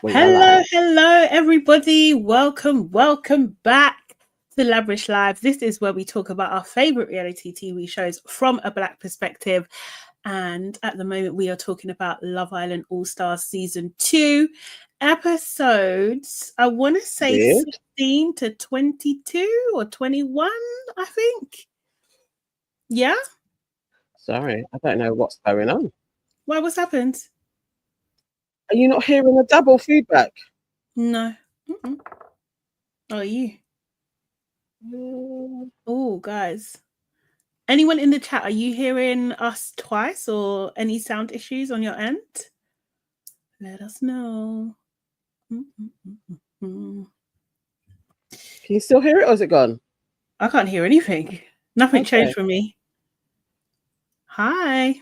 Hello, everybody. Welcome back to LABRISH Live. This is where we talk about our favorite reality TV shows from a Black perspective. And at the moment, we are talking about Love Island Allstars Season 2 episodes. I want to say 16 to 22 or 21, I think. Yeah? Sorry, I don't know what's going on. Why? What's happened? Are you not hearing a double feedback? No. Are you? Oh, guys. Anyone in the chat, are you hearing us twice or any sound issues on your end? Let us know. Can you still hear it or is it gone? I can't hear anything. Nothing changed for me. Hi.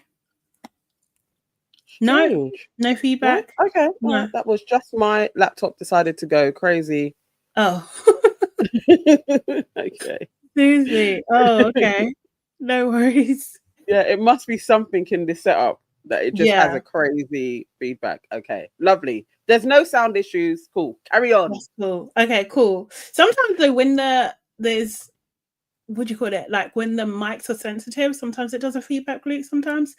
Strange. No feedback. No? Okay. No. That was just my laptop decided to go crazy. Oh. Okay. Seriously. Oh, okay. No worries. Yeah, it must be something in this setup that it just has a crazy feedback. Okay, lovely. There's no sound issues. Cool. Carry on. That's cool. Okay, cool. Sometimes though, when there's what do you call it? Like when the mics are sensitive, sometimes it does a feedback loop. Sometimes,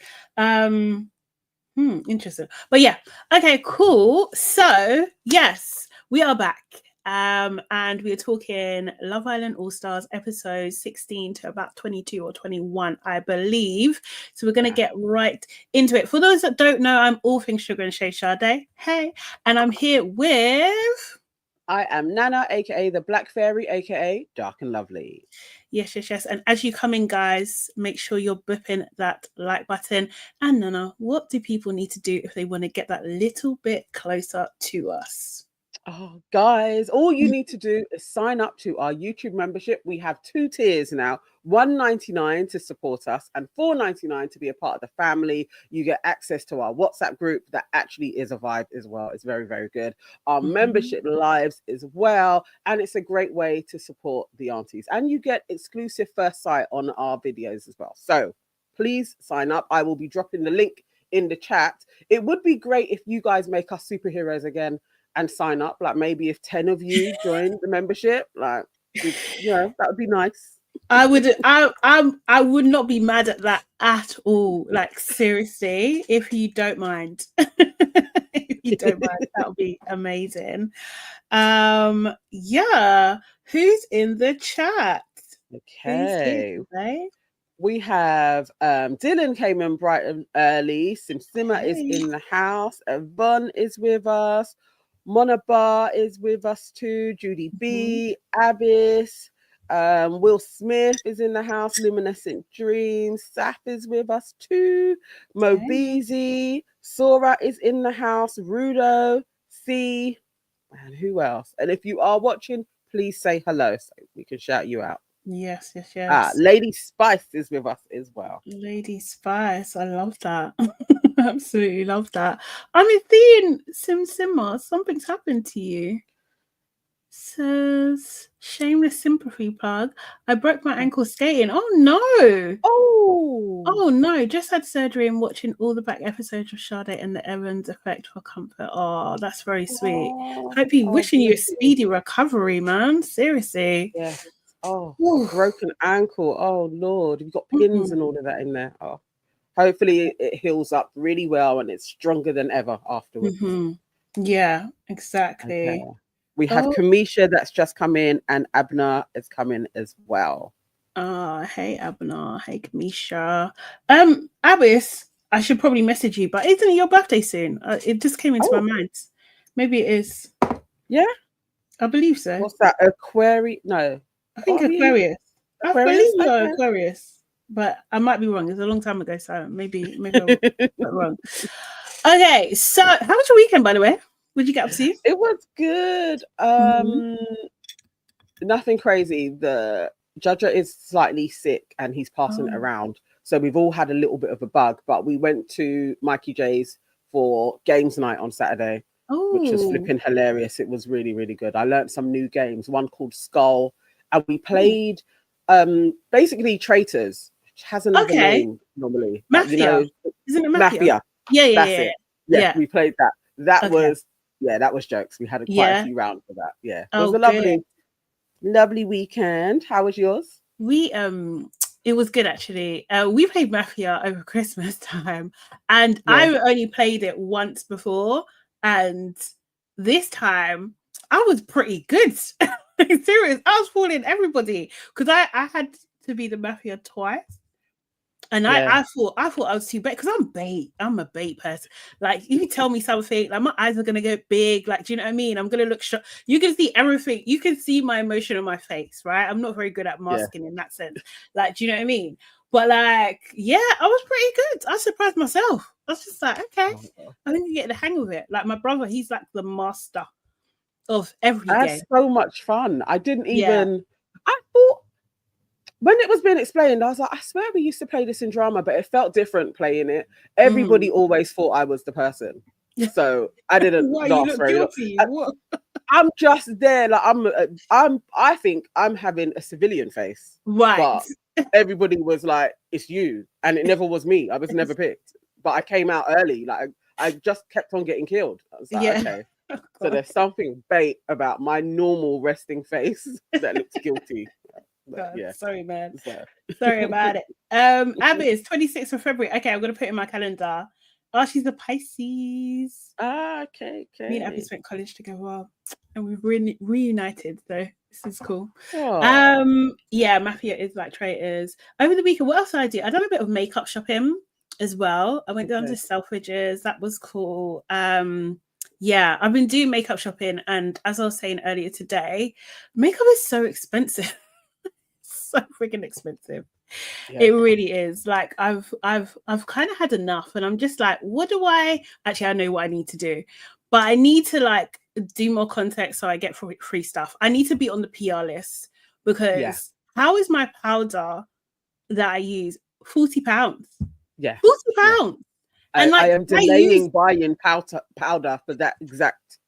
interesting. But yeah, okay, cool. So yes, we are back. And we are talking Love Island Allstars episode 16 to about 22 or 21, I believe. So we're going to get right into it. For those that don't know, I'm all things sugar and shade Sade. Hey, and I'm here with... I am Nana, aka the Black Fairy, aka Dark and Lovely. Yes. And as you come in, guys, make sure you're whipping that like button. And Nana, what do people need to do if they want to get that little bit closer to us? Oh, guys, all you need to do is sign up to our YouTube membership. We have 2 tiers now, $1.99 to support us and $4.99 to be a part of the family. You get access to our WhatsApp group that actually is a vibe as well. It's very, very good. Our membership lives as well. And it's a great way to support the aunties. And you get exclusive first sight on our videos as well. So please sign up. I will be dropping the link in the chat. It would be great if you guys make us superheroes again and sign up. Like maybe if 10 of you join the membership, like, you know, that would be nice. I would not be mad at that at all. Like seriously, if you don't mind. If you don't mind, that would be amazing. Yeah. Who's in the chat? Okay. We have Dylan came in bright and early. Simsima is in the house. Yvonne is with us. Monabar is with us too. Judy B, Abyss, Will Smith is in the house. Luminescent Dreams, Saf is with us too. Mobizi, Sora is in the house. Rudo, C, and who else? And if you are watching, please say hello so we can shout you out. Yes. Lady Spice is with us as well. Lady Spice, I love that. Absolutely love that. I'm seeing Simma. Something's happened to you. Says shameless sympathy plug. I broke my ankle skating. Oh no! Oh no! Just had surgery and watching all the back episodes of Sade and the Evans Effect for comfort. Oh, that's very sweet. Hope you wishing you a speedy recovery, man. Seriously. Yeah. Oh, broken ankle. Oh Lord, you've got pins and all of that in there. Oh. Hopefully it heals up really well and it's stronger than ever afterwards. Yeah, exactly. Okay. We have Kamisha that's just come in and Abner is coming as well. Hey Abner, hey Kamisha. Abyss, I should probably message you, but isn't it your birthday soon? It just came into my mind. Maybe it is. Yeah, I believe so. What's that? Aquarius? No, I think Aquarius. I believe you're Aquarius. But I might be wrong. It's a long time ago, so maybe I'm wrong. Okay, so how was your weekend, by the way? What did you get up to? It was good. Nothing crazy. The Judger is slightly sick and he's passing around. So we've all had a little bit of a bug, but we went to Mikey J's for games night on Saturday, which was flipping hilarious. It was really, really good. I learned some new games, one called Skull, and we played basically Traitors. Has another name normally. Mafia. You know, Isn't it Mafia? Yeah. We played that. That was Yeah, that was jokes. We had quite a few rounds for that. Yeah, it was a lovely weekend. How was yours? It was good actually. We played Mafia over Christmas time, and Yeah. I only played it once before, and this time I was pretty good. Serious, I was fooling everybody because I had to be the Mafia twice. And I thought I was too bait because I'm bait. I'm a bait person. Like, if you tell me something, like my eyes are gonna get big. Like, do you know what I mean? I'm gonna look shocked. You can see everything. You can see my emotion on my face, right? I'm not very good at masking in that sense. Like, do you know what I mean? But like, yeah, I was pretty good. I surprised myself. I was just like, okay, I think you get the hang of it. Like my brother, he's like the master of every game. That's so much fun. I didn't even. I thought. When it was being explained, I was like, I swear we used to play this in drama, but it felt different playing it. Everybody always thought I was the person. So I didn't last very long. I'm just there. Like I think I'm having a civilian face. Right. But everybody was like, it's you. And it never was me. I was never picked. But I came out early. Like I just kept on getting killed. I was like, okay. So there's something bait about my normal resting face that looks guilty. God, sorry, man. Sorry about it. Abby is 26th of February. Okay, I'm gonna put it in my calendar. Oh, she's a Pisces. Okay. Me and Abby spent college together, and we've reunited. So this is cool. Oh. Yeah, Mafia is like traitors. Over the weekend, what else did I do? I done a bit of makeup shopping as well. I went down to Selfridges. That was cool. Yeah, I've been doing makeup shopping, and as I was saying earlier today, makeup is so expensive. So freaking expensive. It really is. Like I've kind of had enough, and I'm just like, what do I actually? I know what I need to do, but I need to like do more content so I get free stuff. I need to be on the PR list because how is my powder that I use £40? Yeah, £40. And like, I am delaying buying powder for that exact.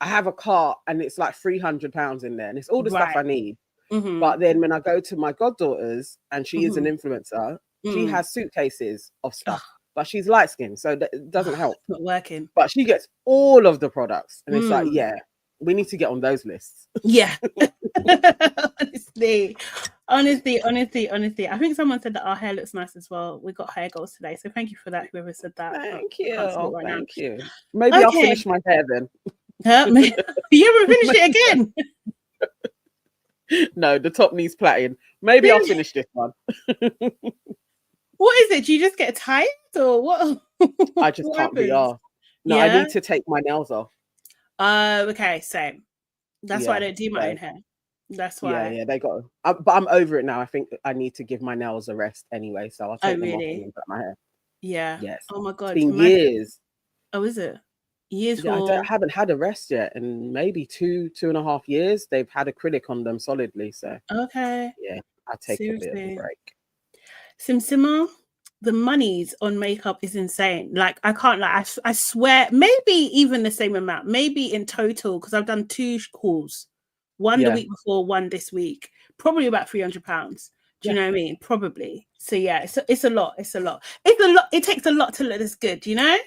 I have a cart and it's like £300 in there, and it's all the stuff I need. But then when I go to my goddaughter's, and she is an influencer, she has suitcases of stuff, but she's light skinned, so that doesn't help. It's not working. But she gets all of the products, and it's like, yeah, we need to get on those lists. Yeah. honestly, I think someone said that our hair looks nice as well. We got hair goals today, so thank you for that, whoever said that. Thank you. Thank you. Maybe I'll finish my hair then. You ever finish it again? No, the top needs plaiting. Maybe I'll finish this one. What is it? Do you just get tired or what? I just can't be off. No, I need to take my nails off. Okay, same. That's why I don't do my own hair. That's why. Yeah, they got. But I'm over it now. I think I need to give my nails a rest anyway, so I'll take them off and put my hair. Yeah. Yes. Oh my god. It's been years. Oh, is it? Years. I haven't had a rest yet, and maybe 2.5 years. They've had acrylic on them solidly, so okay. Yeah, I take a bit of a break. Simsima, the monies on makeup is insane. Like I can't like I swear maybe even the same amount, maybe in total, because I've done 2 hauls, one the week before, one this week, probably about £300. Do you know what I mean? Probably. So yeah, it's a lot. It's a lot. It takes a lot to look this good, you know?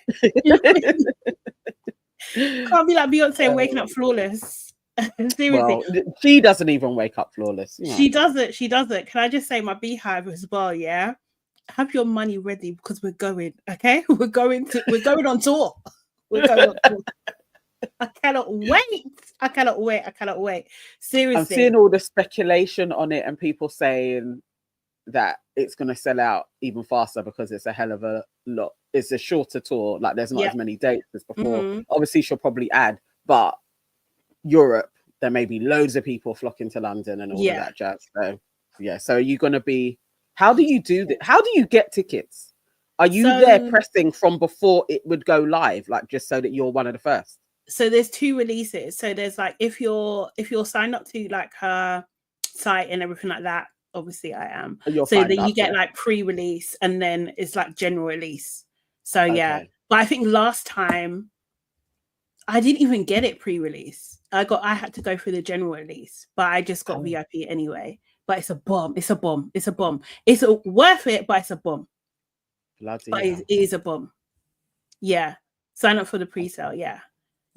Can't be like Beyonce waking up flawless. Seriously. Well, she doesn't even wake up flawless. You know? She doesn't. Can I just say my beehive as well? Yeah, have your money ready because we're going. Okay, we're going on tour. We're going on tour. I cannot wait. Seriously, I'm seeing all the speculation on it and people saying that it's going to sell out even faster because it's a hell of a lot. It's a shorter tour. Like there's not as many dates as before. Obviously, she'll probably add, but Europe, there may be loads of people flocking to London and all of that jazz. So yeah. So are you going to be? How do you do that? How do you get tickets? Are you there pressing from before it would go live, like just so that you're one of the first? So there's 2 releases. So there's like if you're signed up to like her site and everything like that. Obviously, I am. So that you get like pre-release and then it's like general release. So yeah, but I think last time I didn't even get it pre-release. I had to go through the general release, but I just got VIP anyway. But it's a bomb. It's worth it, but it's a bomb. But it is a bomb. Yeah, sign up for the pre-sale. Yeah.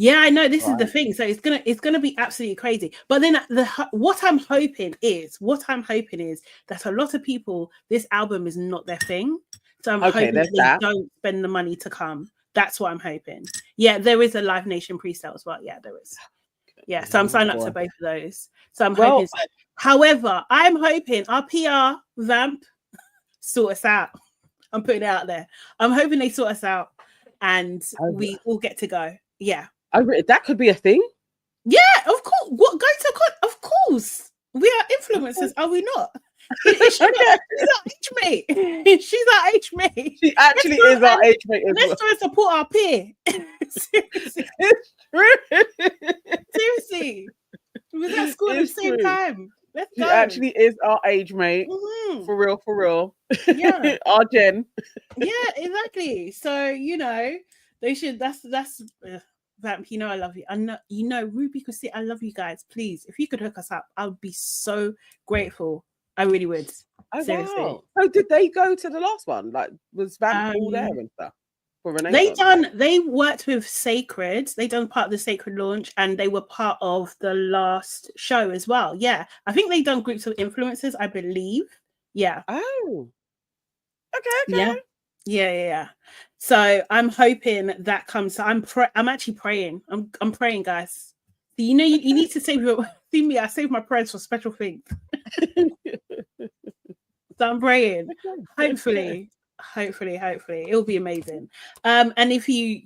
Yeah, I know this is the Right. thing. So it's gonna be absolutely crazy. But then what I'm hoping is that a lot of people, this album is not their thing. So I'm Okay, hoping there's that they that. don't spend the money to come. That's what I'm hoping. Yeah, there is a Live Nation pre-sale as well. Yeah, there is. Yeah, so I'm Oh signed up to boy. both of those. So I'm Well, hoping so. However, I'm hoping our PR vamp sort us out. I'm putting it out there. I'm hoping they sort us out and we all get to go. Yeah. that could be a thing. Yeah, of course. What go to of course. We are influencers, are we not? She's our age mate. She's our age mate. She actually is our age mate as well. Let's try and support our peer. Seriously. It's true. Seriously. We was at school at the same time. Let's She go. actually is our age mate. Mhm. For real, for real. Yeah. Our Jen. Yeah, exactly. So, they should Vamp, I love you. I know, Ruby could say I love you guys. Please, if you could hook us up, I would be so grateful. I really would. Oh, Seriously. wow. So did they go to the last one? Like, was Vamp all there and stuff? For They worked with Sacred. They done part of the Sacred launch, and they were part of the last show as well. Yeah. I think they done groups of influencers, I believe. Yeah. Oh. Okay. Yeah. So I'm hoping that comes. So I'm actually praying. I'm praying, guys. You need to save your see me. I save my prayers for special things. So I'm praying. Hopefully it'll be amazing. And if you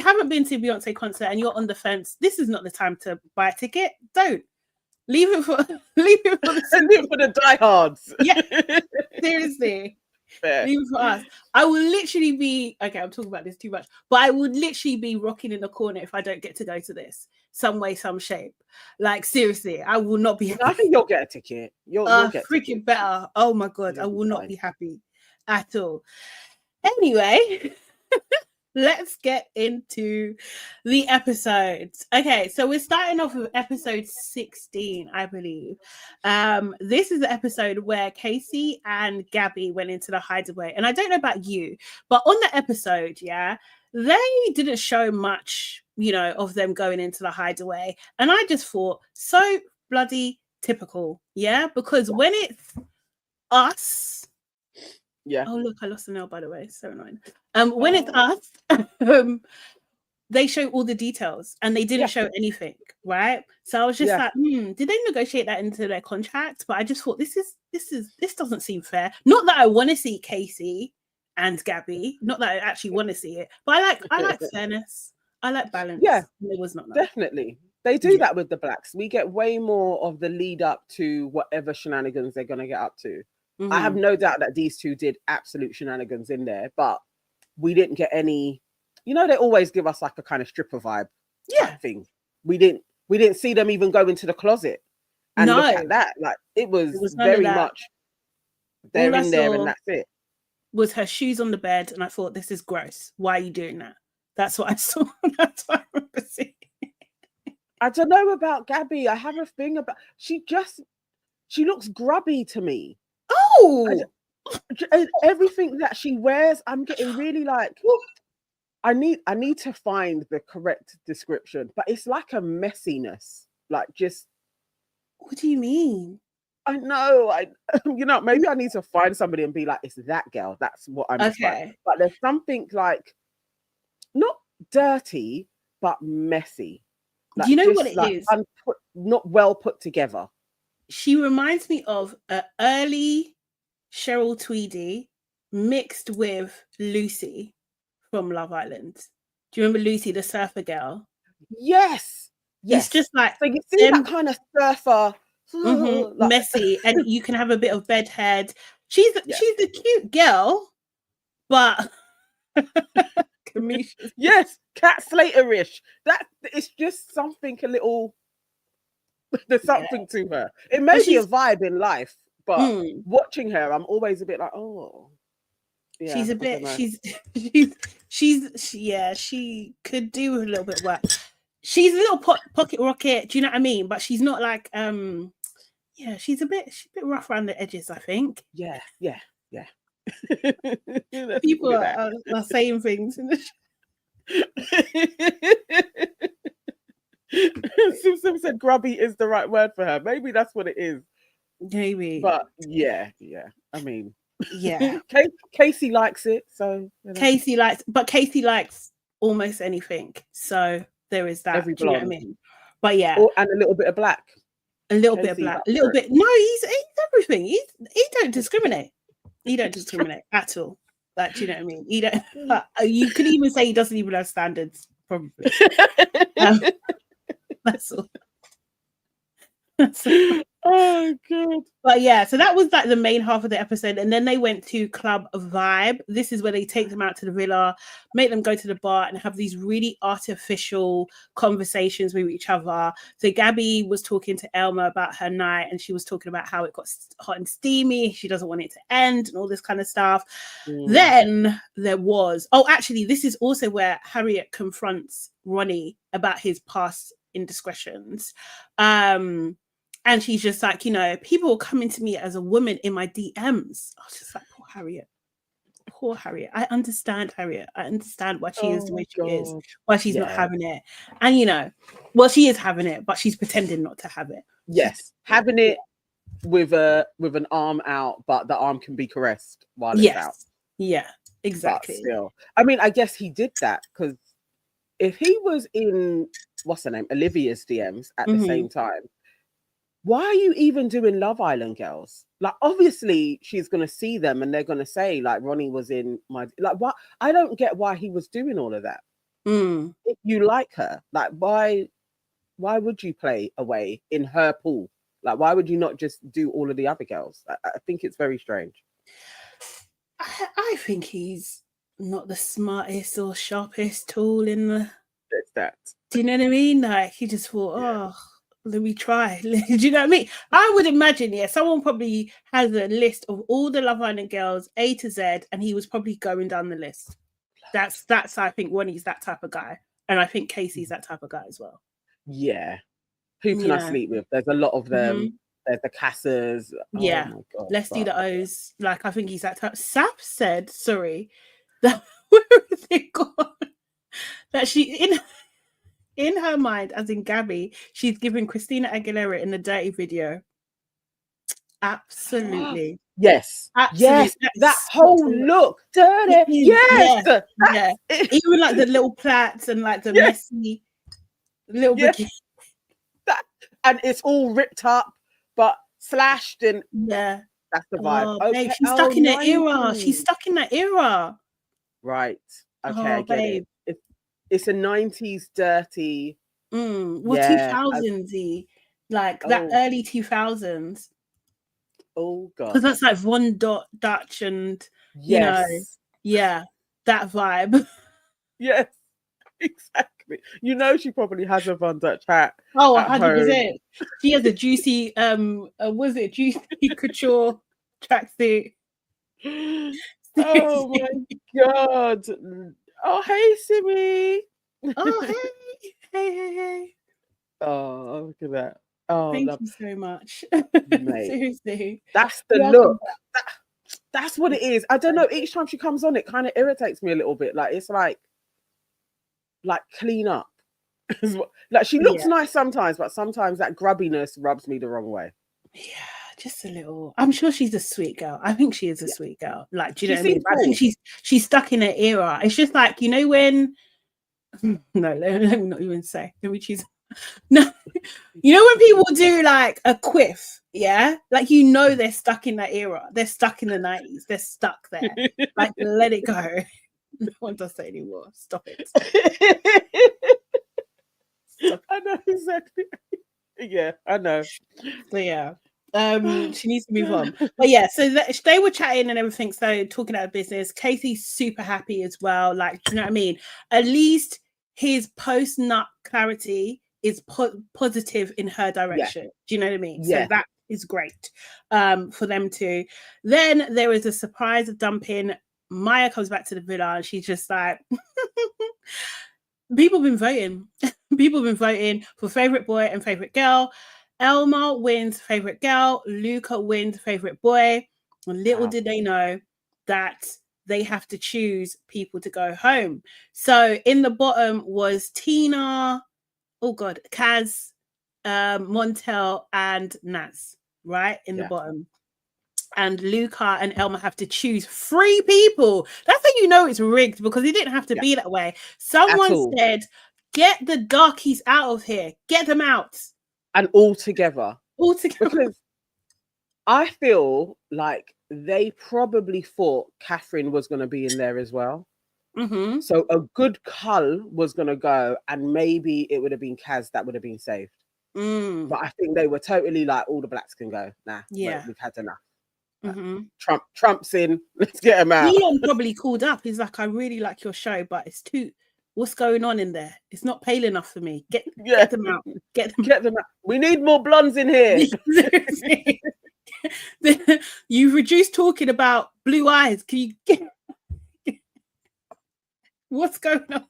haven't been to a Beyonce concert and you're on the fence, this is not the time to buy a ticket. Don't leave it for the diehards. Yeah, seriously. Fair. Leave it for us. I will literally be okay. I'm talking about this too much, but I would literally be rocking in the corner if I don't get to go to this some way, some shape. Like seriously, I will not be happy. I think you'll get a ticket. You'll get freaking better. Oh my god, I will not be happy at all. Anyway, let's get into the episodes. Okay, so we're starting off with episode 16, I believe. This is the episode where Casey and Gabby went into the hideaway. And I don't know about you, but on the episode, they didn't show much, of them going into the hideaway. And I just thought, so bloody typical, because when it's us, oh look, I lost a nail, by the way, so annoying. When it's us, they show all the details and they didn't show anything, right? So I was just like, did they negotiate that into their contract? But I just thought this doesn't seem fair. Not that I want to see Casey and Gabby, not that I actually want to see it, but I like fairness. I like balance. Yeah, it was not definitely. They do that with the blacks. We get way more of the lead up to whatever shenanigans they're going to get up to. Mm-hmm. I have no doubt that these two did absolute shenanigans in there, but we didn't get any. They always give us like a kind of stripper vibe thing. We didn't see them even go into the closet and look at that. Like it was very much they're in there and that's it. Was her shoes on the bed, and I thought, this is gross. Why are you doing that? That's what I saw. That's what I remember seeing. I don't know about Gabby. I have a thing about she looks grubby to me. Oh, everything that she wears, I'm getting really like. I need to find the correct description, but it's like a messiness. Like just. What do you mean? I know. Maybe I need to find somebody and be like, it's that girl. That's what I'm okay. But there's something like not dirty, but messy. Like, do you know what it is? Not well put together. She reminds me of an early Cheryl Tweedy mixed with Lucy from Love Island. Do you remember Lucy, the surfer girl? Yes. It's just like so you see that kind of surfer. Like, messy, and you can have a bit of bedhead. She's a cute girl, but yes, Cat Slater-ish. That it's just something a little. There's something to her. It may be a vibe in life, but watching her, I'm always a bit like, oh. Yeah, she's a bit. She could do a little bit of work. She's a little pocket rocket. Do you know what I mean? But she's not like she's a bit rough around the edges, I think. Yeah. People are saying things in the said grubby is the right word for her. Maybe that's what it is. Maybe. But yeah. I mean, yeah. Casey likes it, so Casey likes almost anything. So there is that. Every Do you know what I blonde. mean? But yeah. And a little bit of black. A little bit of black. A little bit. No, he's everything. He don't discriminate. He don't discriminate at all. Like, do you know what I mean? He don't. You could even say he doesn't even have standards. Probably. That's all. Oh god. But yeah, so that was like the main half of the episode, and then they went to Club Vibe. This is where they take them out to the villa, make them go to the bar, and have these really artificial conversations with each other. So Gabby was talking to Elma about her night, and she was talking about how it got hot and steamy. She doesn't want it to end, and all this kind of stuff. Then there was actually, this is also where Harriet confronts Ronnie about his past indiscretions. And she's just like, you know, people are coming to me as a woman in my DMs. I was just like, poor Harriet. I understand Harriet. I understand why she is the way she is, why she's not having it. And, you know, well, she is having it, but she's pretending not to have it. Yes, having it with an arm out, but the arm can be caressed while it's out. Yeah, exactly. But still, I mean, I guess he did that because if he was in, what's her name, Olivia's DMs at the same time, why are you even doing Love Island girls? Like, obviously she's going to see them and they're going to say, like, Ronnie was in my, like, what? I don't get why he was doing all of that. If you like her, like, why would you play away in her pool? Like, why would you not just do all of the other girls? I think it's very strange. I think he's not the smartest or sharpest tool in the... It's that. Do you know what I mean? Like, he just thought, let me try. Do you know what I mean? I would imagine, someone probably has a list of all the Love Island girls, A to Z, and he was probably going down the list. That's I think Ronnie's that type of guy. And I think Casey's that type of guy as well. Yeah. Who can I sleep with? There's a lot of them. There's the Cassers. Yeah. Oh my God, let's do the O's. Like, I think he's that type. Sap said, sorry, that where is it gone? That she in her mind, as in Gabby, she's giving Christina Aguilera in the Dirty video. Absolutely. Yes. Absolutely. Yes. That whole look. Dirty. Yes. Yeah. Even like the little plaits and like the messy little bikini. And it's all ripped up, but slashed and that's the vibe. Babe, she's stuck in that era. She's stuck in that era. Right. Okay, I get it. It's a 90s dirty. Well, 2000s-y. Like that early 2000s. Oh God. Because that's like Von Dutch and you know, that vibe. Yes, exactly. You know, she probably has a Von Dutch hat. 100%. She has a juicy was it juicy couture tracksuit. Oh my God. Oh, hey, Simi. Oh, hey. Oh, look at that. Oh, thank you so much. Seriously. That's the look. That's what it is. I don't know. Each time she comes on, it kind of irritates me a little bit. Like, it's like clean up. Like, she looks nice sometimes, but sometimes that grubbiness rubs me the wrong way. Yeah, just a little. I'm sure she's a sweet girl. I think she is a sweet girl. Like, do you know what I mean? Cool. I think she's stuck in an era. It's just like, you know, when no, let me not even say. Let me choose. No, you know when people do like a quiff, like, you know, they're stuck in that era. They're stuck in the 90s. They're stuck there. Like, let it go. No one does that anymore. Stop it. I know exactly. Yeah, I know. So she needs to move on. But so they were chatting and everything. So talking about business. Casey's super happy as well. Like, do you know what I mean? At least his post-nut clarity is positive in her direction. Do you know what I mean? So that is great for them to. Then there is a surprise dumping. Maya comes back to the villa and she's just like, people have been voting. People have been voting for favorite boy and favorite girl. Elma wins favorite girl. Luca wins favorite boy. And little did they know that they have to choose people to go home. So in the bottom was Tina, Kaz, Montel and Naz, right? In the bottom. And Luca and Elma have to choose 3 people. That's how you know it's rigged, because it didn't have to be that way. Someone said, get the darkies out of here. Get them out. And all together. All together. Because I feel like they probably thought Catherine was going to be in there as well. Mm-hmm. So a good cull was going to go, and maybe it would have been Kaz that would have been saved. But I think they were totally like, all the blacks can go. Nah, we've had enough. Mm-hmm. Trump's in. Let's get him out. Elon probably called up. He's like, I really like your show, but it's too. What's going on in there? It's not pale enough for me. Get them out. Get them out. We need more blondes in here. You've reduced talking about blue eyes. Can you get? What's going on?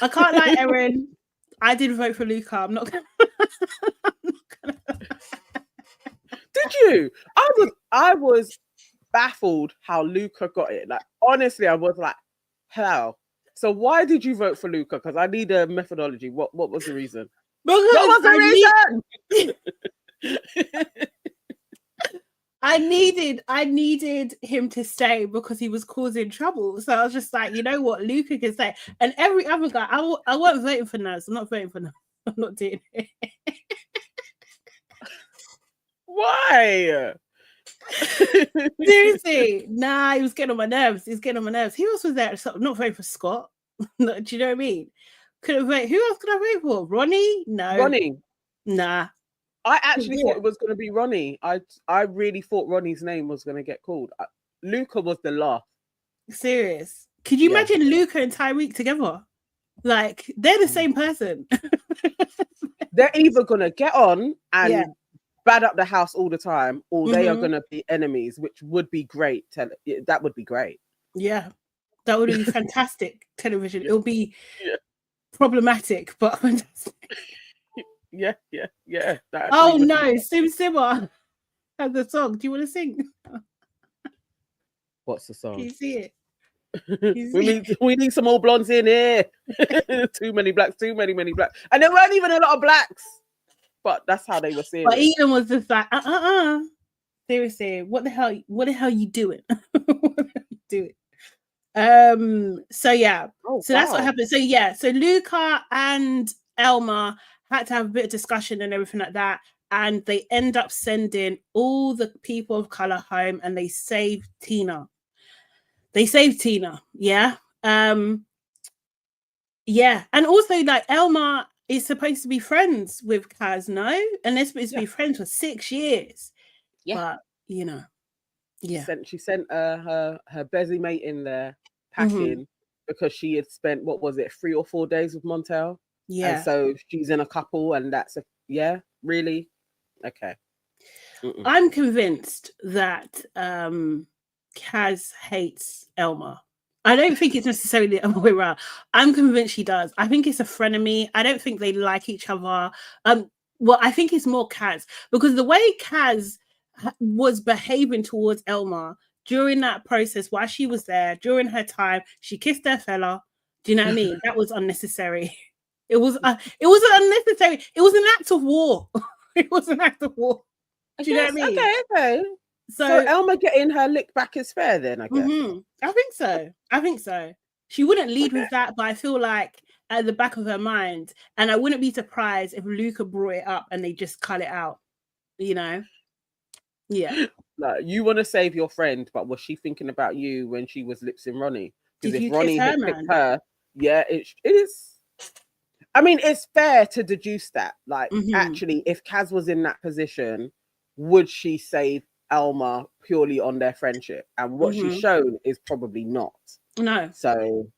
I can't lie, Erin. I did vote for Luca. I'm not gonna. Did you? I was baffled how Luca got it. Like, honestly, I was like, how? So why did you vote for Luca? Because I need a methodology. What was the reason? What was the reason? I needed him to stay because he was causing trouble. So I was just like, you know what, Luca can stay. And every other guy, I wasn't voting for Naz. I'm not voting for Naz. I'm not doing it. Why? Seriously, nah, he was getting on my nerves. Who else was there? So, not voting for Scott. No, do you know what I mean? Couldn't vote. Who else could I vote for? Ronnie? No. Ronnie? Nah. I actually thought it was going to be Ronnie. I really thought Ronnie's name was going to get called. Luca was the last. Serious? Could you imagine Luca and Tyreek together? Like, they're the same person. They're either going to get on and bad up the house all the time, or they are going to be enemies, which would be great. That would be great. Yeah, that would be fantastic television. It'll be problematic, but fantastic. Yeah. Oh no, Simmer has a song. Do you want to sing? What's the song? Can you see it? We need some more blondes in here. Too many blacks, many blacks. And there weren't even a lot of blacks. But that's how they were saying but it. Ian was just like, seriously, what the hell you doing? What are you doing? So yeah. So that's what happened. So Luca and Elma had to have a bit of discussion and everything like that. And they end up sending all the people of color home, and they save Tina. Yeah. Yeah. And also, like, Elma is supposed to be friends with Kaz, no? And they're supposed to be friends for 6 years. Yeah. But, you know, She sent her Bezzy mate in there packing because she had spent, 3 or 4 days with Montel? Yeah. And so she's in a couple, and that's really? Okay. I'm convinced that Kaz hates Elma. I don't think it's necessarily the other way around. I'm convinced she does. I think it's a frenemy. I don't think they like each other. Well, I think it's more Kaz, because the way Kaz was behaving towards Elma during that process, while she was there, during her time, she kissed her fella. Do you know what I mean? That was unnecessary. It was unnecessary. It was an act of war. It was an act of war. Do you know what I mean? Okay. So Elma getting her lick back is fair then, I guess. I think so. She wouldn't lead with that, but I feel like at the back of her mind, and I wouldn't be surprised if Luca brought it up and they just cut it out, you know? Yeah. Like, you want to save your friend, but was she thinking about you when she was lipsing Ronnie? Because if Ronnie had picked her, it is. I mean, it's fair to deduce that. Like, actually, if Kaz was in that position, would she save Elma purely on their friendship? And what she's shown is probably not. No. So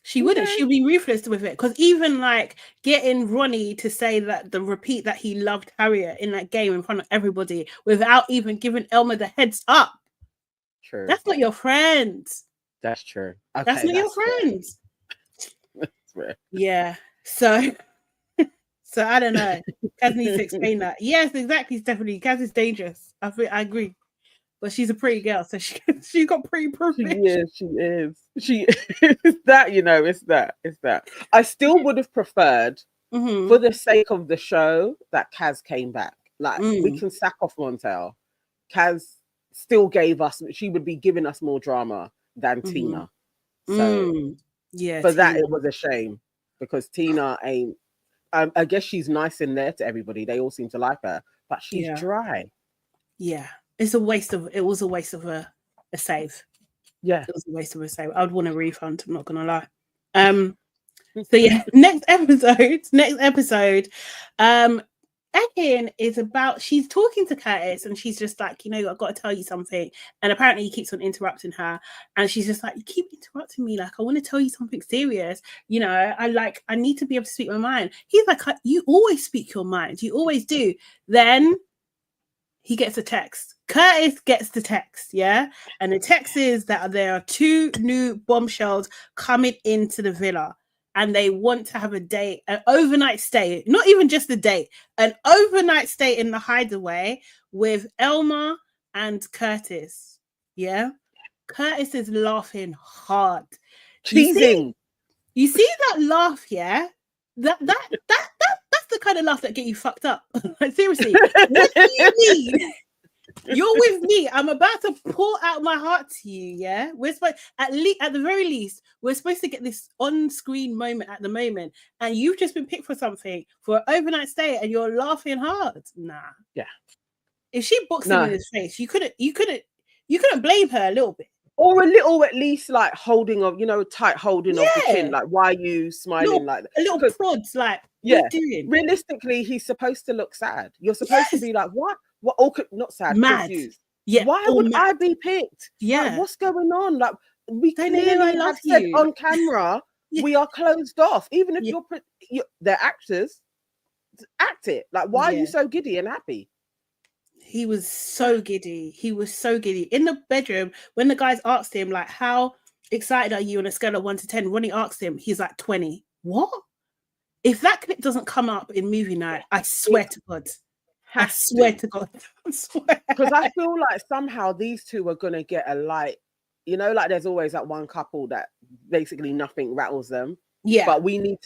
she wouldn't. She'll be ruthless with it. Because even like getting Ronnie to say that repeat that he loved Harriet in that game in front of everybody without even giving Elma the heads up. True. That's not your friend. That's true. Okay, that's not your friend. Yeah. So I don't know. Kaz needs to explain that. Yes, exactly, Stephanie. Kaz is dangerous. I agree. But she's a pretty girl, so she's got pretty privilege. She is. She is that, it's that. I still would have preferred for the sake of the show that Kaz came back. Like, we Mm. can sack off Montel. Kaz still gave us, she would be giving us more drama than Tina. So Yeah, for that, Tina. it was a shame because Tina ain't, I guess she's nice in there to everybody. They all seem to like her, but she's dry. Yeah. It was a waste of a save. Yeah. It was a waste of a save. I would want a refund, I'm not gonna lie. So yeah, next episode. Ekin is about, she's talking to Curtis and she's just like, you know, I've got to tell you something. And apparently he keeps on interrupting her. And she's just like, you keep interrupting me. Like, I want to tell you something serious. You know, I need to be able to speak my mind. He's like, you always speak your mind. You always do. Then he gets a text. Curtis gets the text, yeah? And the text is that there are 2 new bombshells coming into the villa. And they want to have a date, an overnight stay, not even just a date, an overnight stay in the hideaway with Elma and Curtis. Yeah. Curtis is laughing hard. Cheesing. You see that laugh, yeah? That's the kind of laugh that get you fucked up. Like, seriously, what do you mean? You're with me. I'm about to pour out my heart to you. Yeah, we're supposed, at the very least, we're supposed to get this on-screen moment at the moment, and you've just been picked for something for an overnight stay, and you're laughing hard. Nah. Yeah. If she boxed him in his face, you couldn't blame her a little bit. Or a little, at least, like holding of, tight holding of the chin. Like, why are you smiling like that? A little prods, like, yeah. What are you doing? Realistically, he's supposed to look sad. You're supposed to be like, what? What? Or not sad, mad. Confused. Yeah. Why would I be picked? Yeah. Like, what's going on? Like, we clearly have said on camera, we are closed off. Even if they're actors, act it. Like, why are you so giddy and happy? He was so giddy. He was so giddy. In the bedroom, when the guys asked him, like, how excited are you on a scale of 1 to 10? Ronnie asked him, he's like, 20. What? If that clip doesn't come up in movie night, I swear to God. I swear to God. Because I feel like somehow these two are going to get a light. Like there's always that one couple that basically nothing rattles them. Yeah. But we need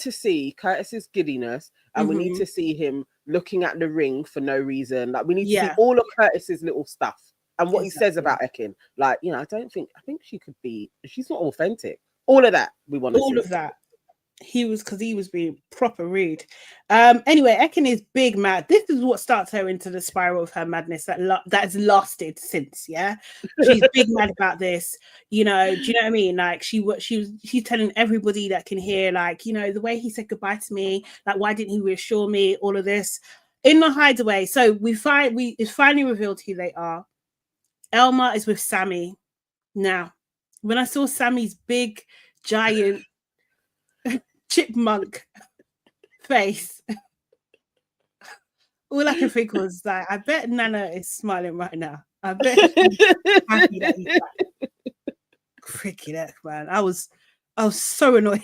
to see Curtis's giddiness, and we need to see him looking at the ring for no reason. Like, we need to see all of Curtis's little stuff and what he says about Ekin. Like, I think she could be, she's not authentic. All of that we want to see. All of that. He was being proper rude. Anyway, Ekin is big mad. This is what starts her into the spiral of her madness that has lasted since. Yeah, she's big mad about this. Do you know what I mean? Like, she's telling everybody that can hear, like, the way he said goodbye to me. Like, why didn't he reassure me? All of this in the hideaway. So it's finally revealed who they are. Elma is with Sammy. Now, when I saw Sammy's big giant chipmunk face, all I could think was like, I bet Nana is smiling right now. I bet she's happy that he's back. Freaking heck, man. I was so annoyed.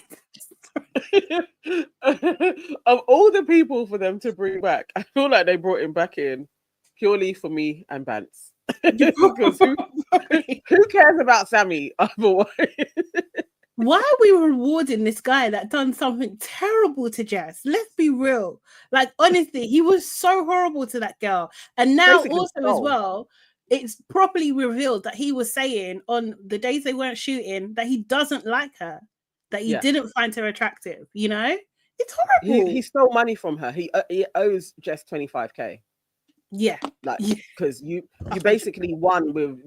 Of all the people for them to bring back, I feel like they brought him back in purely for me and Bance. Because who cares about Sammy otherwise? Why are we rewarding this guy that done something terrible to Jess? Let's be real. Like, honestly, he was so horrible to that girl. And now basically, also as well, it's properly revealed that he was saying on the days they weren't shooting that he doesn't like her, that he didn't find her attractive. It's horrible. He stole money from her. He owes Jess 25k. Yeah, like, because you basically won with,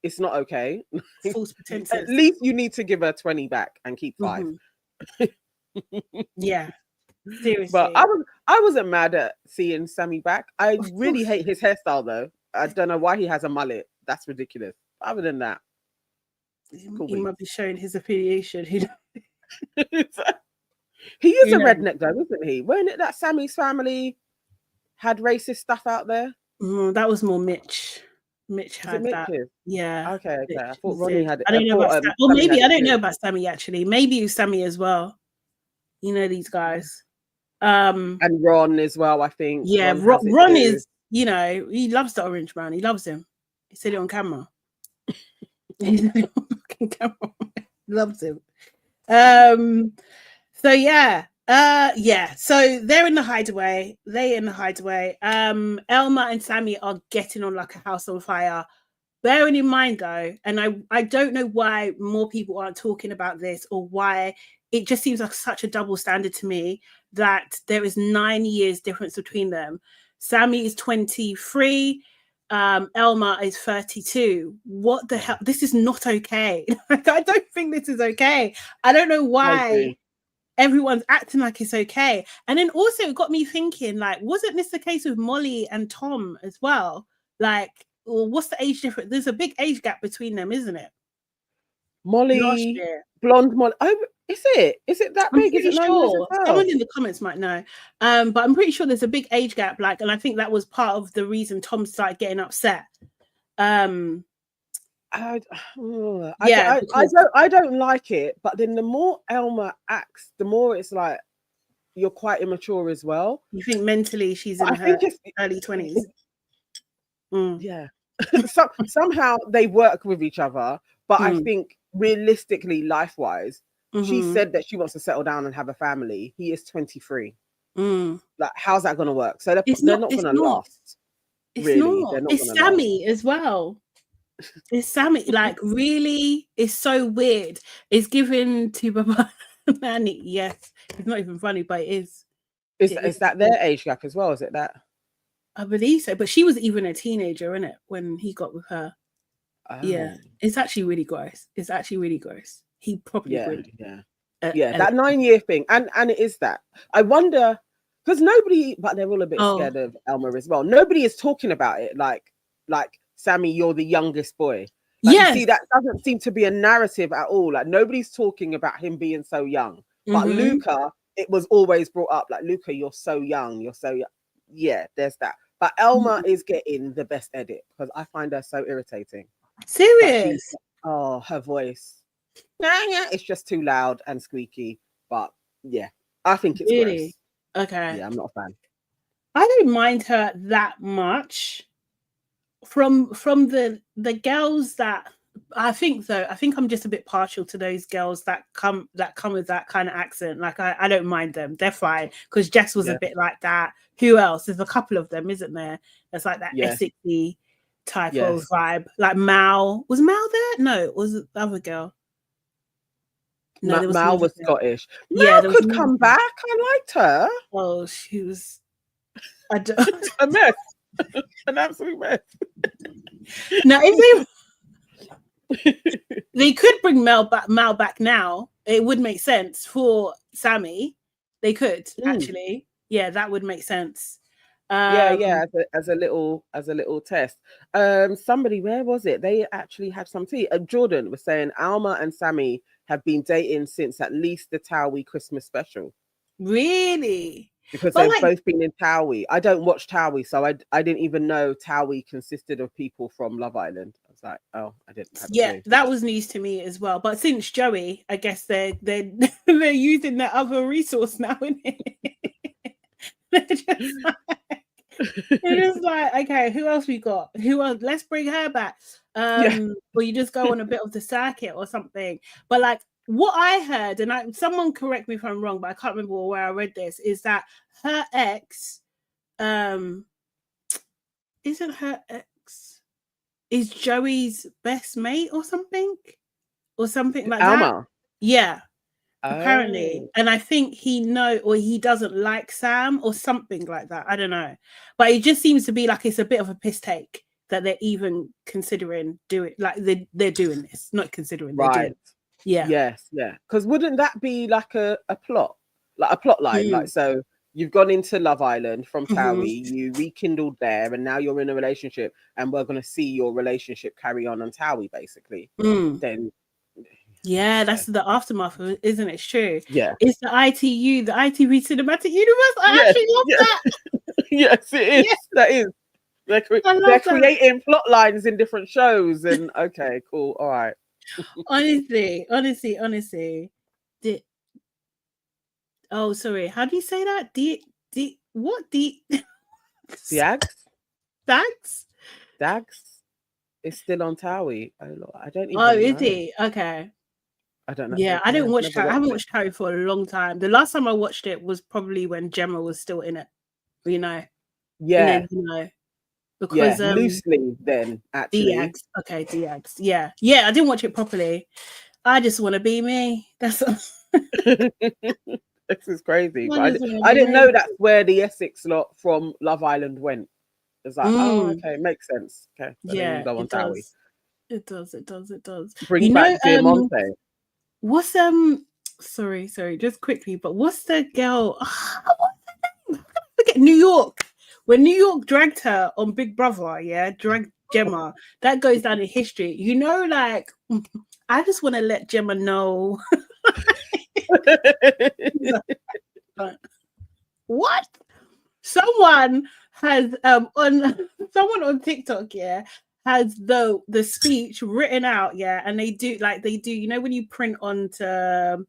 it's not okay. False pretenses. At least you need to give her 20 back and keep 5. Yeah, seriously. But I wasn't mad at seeing Sammy back. I really hate his hairstyle though. I don't know why he has a mullet. That's ridiculous. Other than that, he might be showing his affiliation. He is a redneck though, isn't he? Wasn't it that Sammy's family had racist stuff out there? That was more Mitch. Mitch had that. Yeah. Okay. I thought Ronnie had it. I don't know about Sammy. Or maybe I don't know about Sammy actually. Maybe it was Sammy as well. These guys. And Ron as well, I think. Yeah, Ron is, he loves the orange man. He loves him. He said it on camera. He loves him. So yeah. Yeah, so they're in the hideaway. Elma and Sammy are getting on like a house on fire. Bearing in mind though, and I don't know why more people aren't talking about this, or why it just seems like such a double standard to me, that there is 9 years difference between them. Sammy is 23, Elma is 32. What the hell? This is not okay. I don't think this is okay. I don't know why everyone's acting like it's okay. And then also it got me thinking, like, wasn't this the case with Molly and Tom as well? Like, well, what's the age difference? There's a big age gap between them, isn't it? Molly, blonde Molly. Oh, is it? Is it that big? Is it 9 years as well? Someone in the comments might know. But I'm pretty sure there's a big age gap. Like, and I think that was part of the reason Tom started getting upset. I don't like it. But then the more Elma acts, the more it's like you're quite immature as well. You think mentally she's in her early 20s? Yeah. Somehow they work with each other, but I think realistically, life-wise, she said that she wants to settle down and have a family. He is 23. Like, how's that going to work? So they're not going to last. It's Sammy as well. It's Sammy. Like, really, it's so weird. It's given to Baba Manny. Yes, it's not even funny, but it is. Is that their age gap as well? Is it that? I believe so, but she was even a teenager, innit, when he got with her. Oh. Yeah, it's actually really gross. He probably would. That 9 year thing, and it is that. I wonder, because nobody, but they're all a bit scared of Elma as well. Nobody is talking about it. Like Sammy, you're the youngest boy. Like, you see, that doesn't seem to be a narrative at all. Like, nobody's talking about him being so young. But Luca, it was always brought up. Like, Luca, you're so young. You're so young. Yeah, there's that. But Elma is getting the best edit because I find her so irritating. Serious? Her voice. It's just too loud and squeaky. But yeah, I think it's really gross. Okay. Yeah, I'm not a fan. I don't mind her that much. From the girls that I think I'm just a bit partial to those girls that come with that kind of accent. Like, I don't mind them. They're fine. Because Jess was a bit like that. Who else? There's a couple of them, isn't there? There's like that Essexy type of vibe. Like Mal. Was Mal there? No, it was the other girl. No, Mal was Scottish. Mal could come back. I liked her. Oh, she was a mess. An absolute mess. Now, if they could bring Mal back now, it would make sense for Sammy. They could actually. Yeah, that would make sense. As a little test. Somebody, where was it? They actually had some tea. Jordan was saying Alma and Sammy have been dating since at least the Towie Christmas special. Really? Because they've both been in Towie. I don't watch Towie, so I didn't even know Towie consisted of people from Love Island. I was like, oh, I didn't have a clue. That was news to me as well. But since Joey, I guess they're using their other resource now, isn't it? They're just like, okay, who else we got? Who else? Let's bring her back. Or you just go on a bit of the circuit or something. But like, what I heard, and someone correct me if I'm wrong, but I can't remember where I read this, is that her ex, isn't her ex, is Joey's best mate or something like Alma. that. Yeah, apparently. And I think he doesn't like Sam or something like that. I don't know, but it just seems to be like it's a bit of a piss take that they're even considering doing, like they're doing this, not considering, they're doing it. Yeah. Yes. Yeah. Because wouldn't that be like a plot line? Like, so you've gone into Love Island from Towie, you rekindled there, and now you're in a relationship, and we're going to see your relationship carry on Towie, basically. Then. Yeah, that's the aftermath, isn't it? It's true. Yeah. It's the ITU, the ITV Cinematic Universe. I actually love that. Yes, it is. Yes. That is. They're creating plot lines in different shows, and okay, cool, all right. honestly. Oh, sorry. How do you say that? Dags is still on Towie. Oh, Lord, I don't even know. Is he? Okay. I don't know. Yeah, I didn't watch never I haven't watched it. watched Harry for a long time. The last time I watched it was probably when Gemma was still in it, you know. And Yeah, then, you know, yeah, because loosely then actually. Diags. Okay, Diags. Yeah. Yeah, I didn't watch it properly. I just want to be me. That's This is crazy, I but just want to I be didn't me. know that's where the Essex lot from Love Island went. It's like, oh, Mm, okay, makes sense. Okay, so they didn't yeah, go on it Towie. does. It does. It does. It does. Bring You know, back Diamante. what's sorry, just quickly, but what's the girl? Forget New York. When New York dragged her on Big Brother, yeah, dragged Gemma, that goes down in history. You know, like I just want to let Gemma know. What? Someone has someone on TikTok, yeah, has the speech written out, yeah, and they do, you know, when you print onto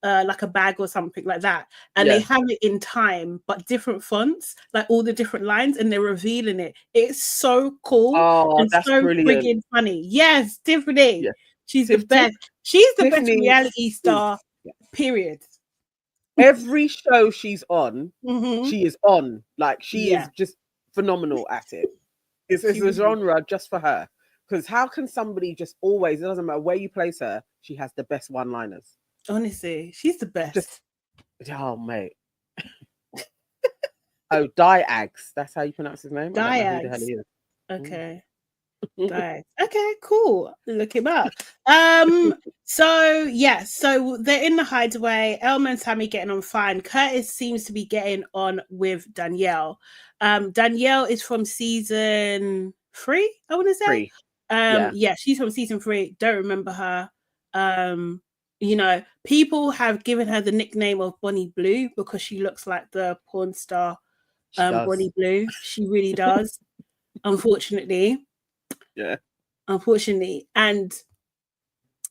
like a bag or something like that, and they have it in time but different fonts, like all the different lines, and they're revealing it. It's so cool. Oh, And that's so brilliant. friggin' funny. Yes, Tiffany. Yeah. She's Tiffany, the best. She's the Tiffany best reality star, period. Every show she's on, Mm-hmm. she is on. Like she Yeah. is just phenomenal at it. It's a really genre just for her. Because how can somebody just always, it doesn't matter where you place her, she has the best one-liners. Honestly, she's the best. Just, oh, mate. Oh, Diags. That's how you pronounce his name? I don't know who the hell he is. Okay. Diags. Okay, cool. Look him up. So yeah, so they're in the hideaway. Elma and Tammy getting on fine. Curtis seems to be getting on with Danielle. Danielle is from season 3, I want to say. 3. Yeah, she's from season 3. Don't remember her. You know, people have given her the nickname of Bonnie Blue because she looks like the porn star Bonnie Blue. She really does. Unfortunately. Yeah. Unfortunately. And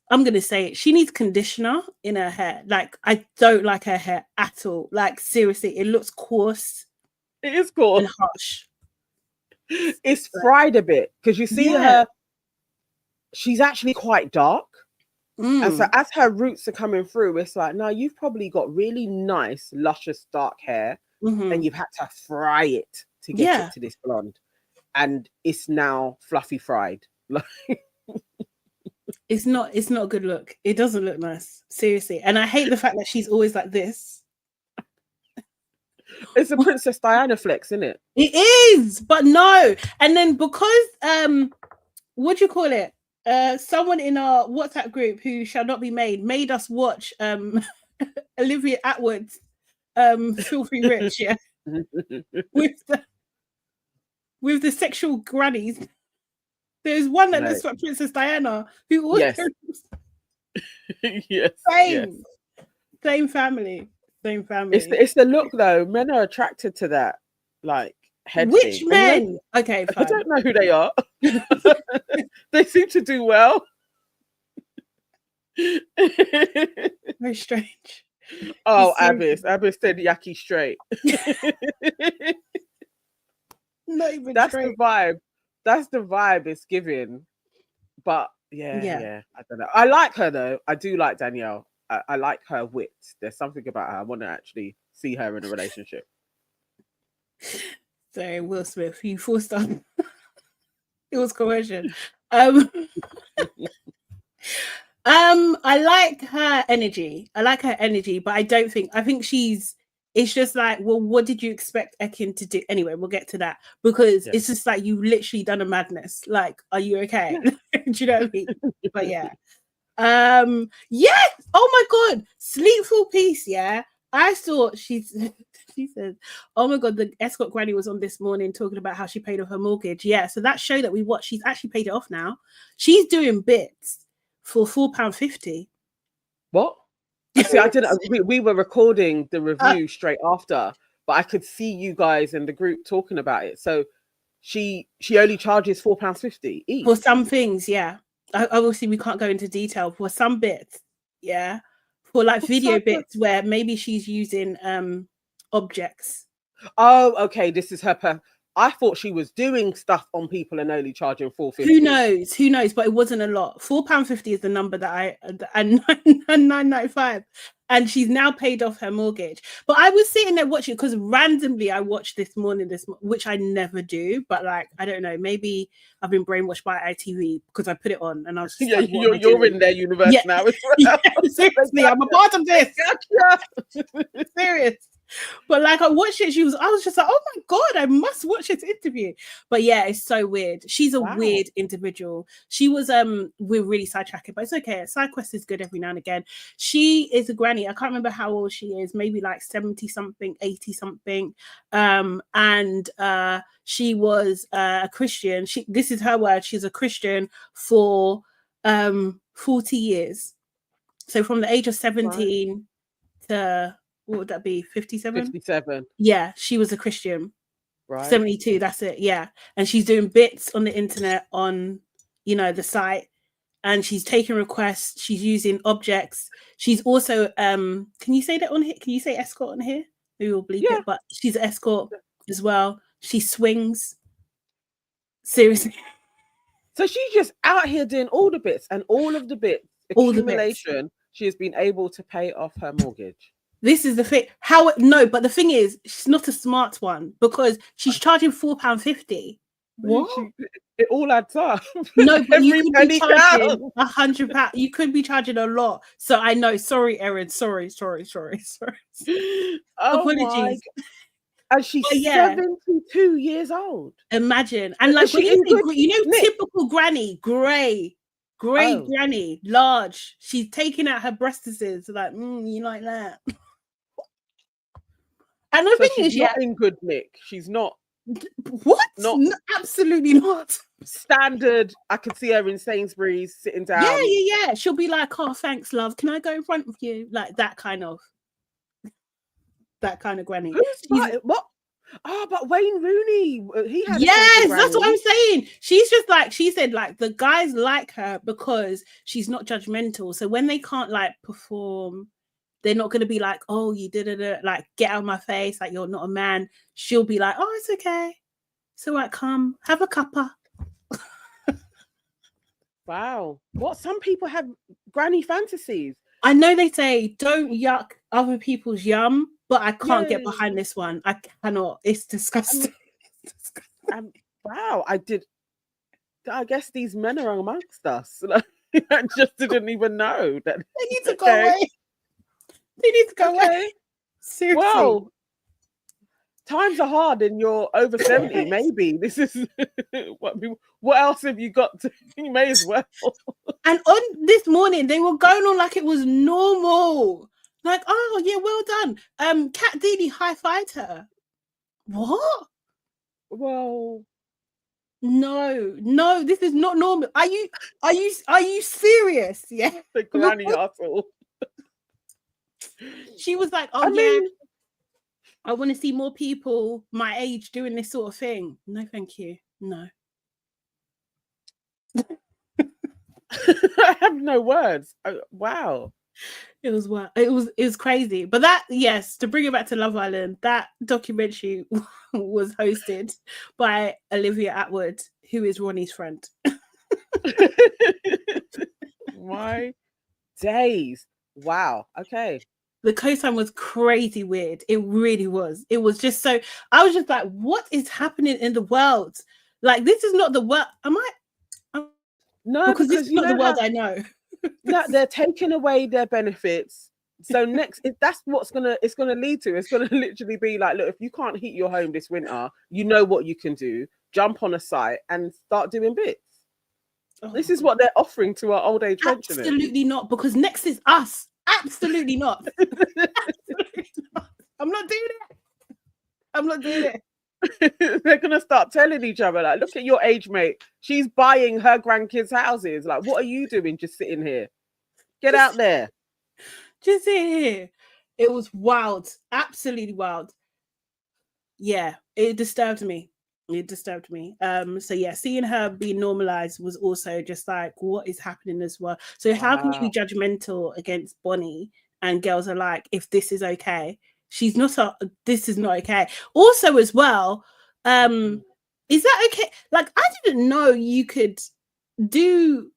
I'm going to say it. She needs conditioner in her hair. Like, I don't like her hair at all. Like, seriously, it looks coarse. It is coarse. And harsh. It's fried a bit because you see her, she's actually quite dark. And so as her roots are coming through, it's like, no, you've probably got really nice, luscious, dark hair. And you've had to fry it to get it to this blonde. And it's now fluffy fried. It's not a good look. It doesn't look nice. Seriously. And I hate the fact that she's always like this. It's a Princess Diana flex, isn't it? It is, but no. And then because what do you call it? Someone in our WhatsApp group who shall not be made us watch Olivia Atwood's Filthy Rich, yeah. with the sexual grannies. There's one that looks like Princess Diana who also same family. It's the look though. Men are attracted to that, like head Which thing. men? You know, okay, fine. I don't know who they are. They seem to do well. Very strange. Oh, Abyss said Yaki straight. Not even That's straight. the vibe. That's the vibe it's giving. But yeah, I don't know. I like her though. I do like Danielle. I like her wit. There's something about her. I want to actually see her in a relationship. Sorry, Will Smith, you forced on. It was coercion. I like her energy. But I think it's just like, well, what did you expect Ekin to do? Anyway, we'll get to that because it's just like you literally done a madness. Like, are you okay? Do you know what I mean? But yeah. Yes. Oh my God. Sleepful Peace. Yeah. I thought she said, oh my God, the escort granny was on this morning talking about how she paid off her mortgage. Yeah. So that show that we watched, she's actually paid it off now. She's doing bits for £4.50. What? See, I didn't. We were recording the review straight after, but I could see you guys in the group talking about it. So she only charges £4.50 each for some things. Yeah, obviously we can't go into detail for some bits. Yeah, for like video bits where maybe she's using objects. Oh, okay. This is her I thought she was doing stuff on people and only charging £4.50. Who knows? But it wasn't a lot. £4.50 is the number that and £9.95, and she's now paid off her mortgage. But I was sitting there watching, because randomly I watched this morning, which I never do. But like, I don't know, maybe I've been brainwashed by ITV because I put it on, and I was just like, you're in their universe now as well. Yeah, seriously, I'm a part of this. Serious. But like, I watched it, I was just like, oh my god, I must watch this interview. But yeah, it's so weird. She's a weird individual. She was we're really sidetracking, but it's okay. Side quest is good every now and again. She is a granny. I can't remember how old she is, maybe like 70 something, 80 something. And she was a Christian. This is her word, she's a Christian for 40 years. So from the age of 17 to, what would that be, 57? 57. Yeah, she was a Christian. Right. 72, that's it. Yeah. And she's doing bits on the internet, on, you know, the site, and she's taking requests. She's using objects. She's also can you say that on here? Can you say escort on here? We will bleep it, but she's an escort as well. She swings. Seriously. So she's just out here doing all the bits, and all of the bits, accumulation, she has been able to pay off her mortgage. This is the thing. But the thing is, she's not a smart one, because she's charging £4.50. What? It all adds up. No, but you could be charging £100. You could be charging a lot. So I know. Sorry, Erin. Sorry. Oh, apologies. And she's 72 years old. Imagine. And like, typical granny, grey granny, large. She's taking out her breastises. Like, you like that? And the thing is, not in good nick. She's not. What? No, absolutely not. Standard. I could see her in Sainsbury's sitting down. Yeah. She'll be like, "Oh, thanks, love. Can I go in front of you?" Like that kind of granny. What? Oh, but Wayne Rooney, he had. Yes, that's what I'm saying. She's just like, she said, like, the guys like her because she's not judgmental. So when they can't like perform, they're not going to be like, oh, you did it, like, get out of my face, like, you're not a man. She'll be like, oh, it's okay. So I come have a cuppa. Wow. What? Some people have granny fantasies. I know they say don't yuck other people's yum, but I can't get behind this one. I cannot. It's disgusting. Wow. I guess these men are amongst us. I just didn't even know that. They need to go away. They need to go away. Seriously. Well, times are hard and you're over 70. Maybe this is what else have you got to? You may as well. And on this morning, they were going on like it was normal. Like, oh yeah, well done. Kat Deely high-fived her. What? Well, no, this is not normal. Are you serious? Yeah. The granny asshole. She was like, oh, I want to see more people my age doing this sort of thing. No, thank you. No. I have no words. Wow. It was crazy. But that, yes, to bring it back to Love Island, that documentary was hosted by Olivia Attwood, who is Ronnie's friend. My days. Wow. Okay. The co-sign was crazy weird. It really was. It was just so, I was just like, what is happening in the world? Like, this is not the world. No, because this is not the world I know. No, they're taking away their benefits. So next, that's what's it's gonna lead to. It's gonna literally be like, look, if you can't heat your home this winter, you know what you can do. Jump on a site and start doing bits. Oh, this is what they're offering to our old age pensioners. Absolutely not, because next is us. Absolutely not. Absolutely not. I'm not doing it. They're gonna start telling each other, like, look at your age mate. She's buying her grandkids' houses. Like, what are you doing just sitting here? Get out there. Just sit here. It was wild. Absolutely wild. Yeah, it disturbed me. So yeah, seeing her being normalized was also just like, what is happening as well? So how can you be judgmental against Bonnie and girls are like, if this is okay? This is not okay. Also, as well, Is that okay? Like, I didn't know you could do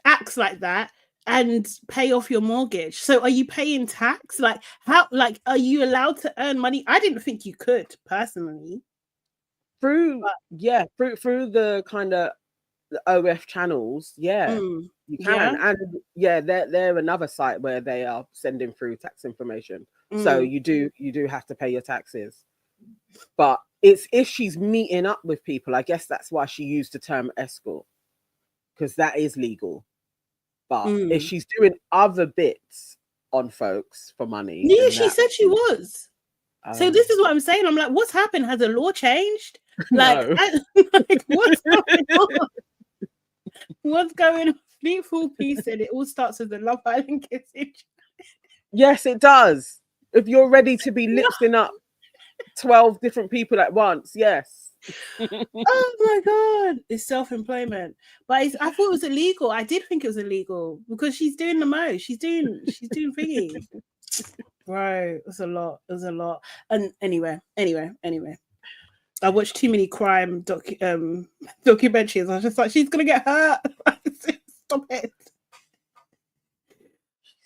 acts like that and pay off your mortgage. So are you paying tax? Like, how, like, are you allowed to earn money? I didn't think you could, personally. Through the kind of the OF channels, you can. Yeah. And they're another site where they are sending through tax information. So you do have to pay your taxes. But it's if she's meeting up with people, I guess that's why she used the term escort, because that is legal. But if she's doing other bits on folks for money, yeah, she said she was. So this is what I'm saying. I'm like, what's happened? Has the law changed? Like, no. Like, what's going on? What's going on? Fleet Full Peace said it all starts with the Love Island kissing. Yes, it does. If you're ready to be lipsing up 12 different people at once, yes. Oh my god, it's self-employment. But I thought it was illegal. I did think it was illegal because she's doing the most. She's doing thingy. Right, it's a lot. There's a lot. And anyway. I watched too many crime documentaries. I was just like, she's gonna get hurt. Stop it.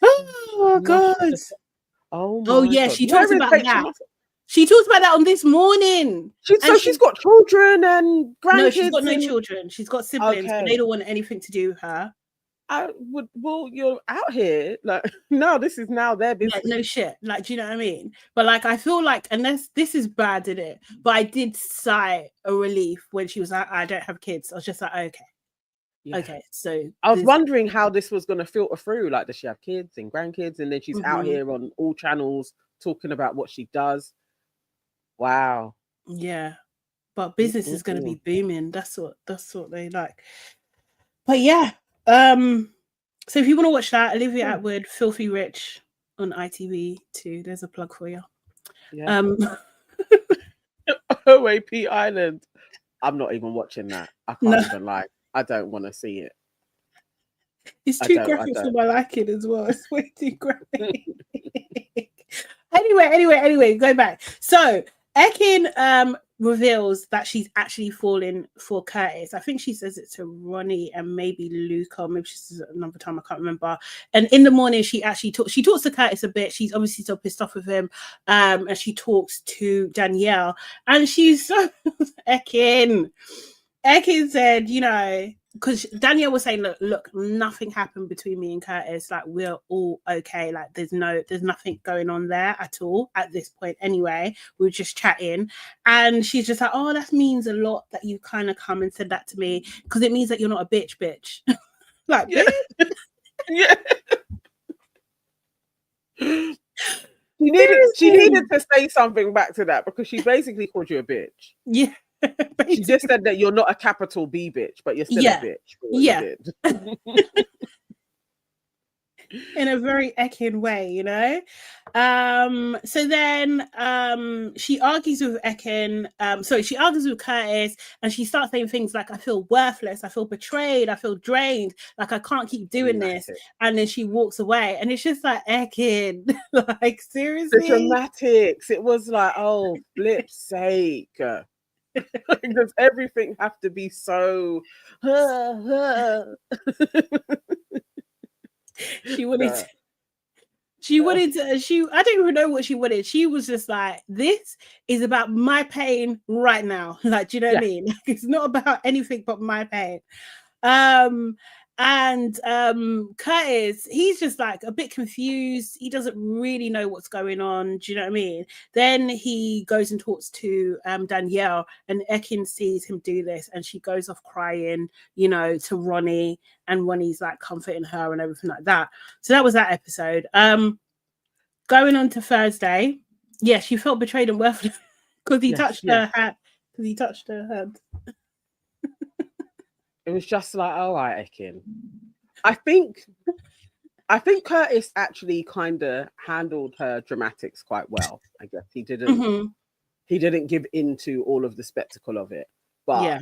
Oh god. Oh yeah, god. she talks about that. She talks about that on This Morning. She's got children and grandkids. No, she's got no children. She's got siblings, but they don't want anything to do with her. Well, you're out here. Like, no, this is now their business. Like, no shit. Like, do you know what I mean? But like, I feel like, unless this is bad, did it? But I did sigh a relief when she was like, I don't have kids. I was just like, okay. Yeah. Okay, so I was wondering how this was going to filter through. Like, does she have kids and grandkids? And then she's out here on all channels talking about what she does. Wow. Yeah, but business is going to be booming. That's what they like. But yeah, so if you want to watch that, Olivia Atwood, Filthy Rich on ITV2. There's a plug for you. Yeah. OAP Island. I'm not even watching that. I can't even lie. I don't want to see it. It's too graphic for my liking as well. It's way too graphic. Anyway, go back. So Ekin reveals that she's actually falling for Curtis. I think she says it to Ronnie and maybe Luca, maybe she says it another time, I can't remember. And in the morning, she talks to Curtis a bit. She's obviously so pissed off with him. And she talks to Danielle, and she's so Ekin said, you know, because Danielle was saying, look, nothing happened between me and Curtis. Like, we're all okay. Like, there's nothing going on there at all at this point. Anyway, we were just chatting, and she's just like, oh, that means a lot that you kind of come and said that to me, because it means that you're not a bitch. Like, yeah. Yeah. She needed to say something back to that, because she basically called you a bitch. Yeah. She just said that you're not a capital B bitch, but you're still a bitch. Yeah. In a very Ekin way, you know. So then she argues with Ekin. She argues with Curtis, and she starts saying things like, I feel worthless, I feel betrayed, I feel drained, like I can't keep doing this. And then she walks away, and it's just like, Ekin, like, seriously. The dramatics. It was like, oh, flip's sake. Does everything have to be so she wanted to, I don't even know what she wanted. She was just like, this is about my pain right now. Like, do you know what I mean? It's not about anything but my pain. And Curtis, he's just like a bit confused. He doesn't really know what's going on. Do you know what I mean? Then he goes and talks to Danielle, and Ekin sees him do this, and she goes off crying, you know, to Ronnie, and Ronnie's like comforting her and everything like that. So that was that episode. Going on to Thursday, she felt betrayed and worthless because he touched her hat. Because he touched her hand. It was just like, all right, Ekin. I think Curtis actually kind of handled her dramatics quite well. I guess he didn't give into all of the spectacle of it. But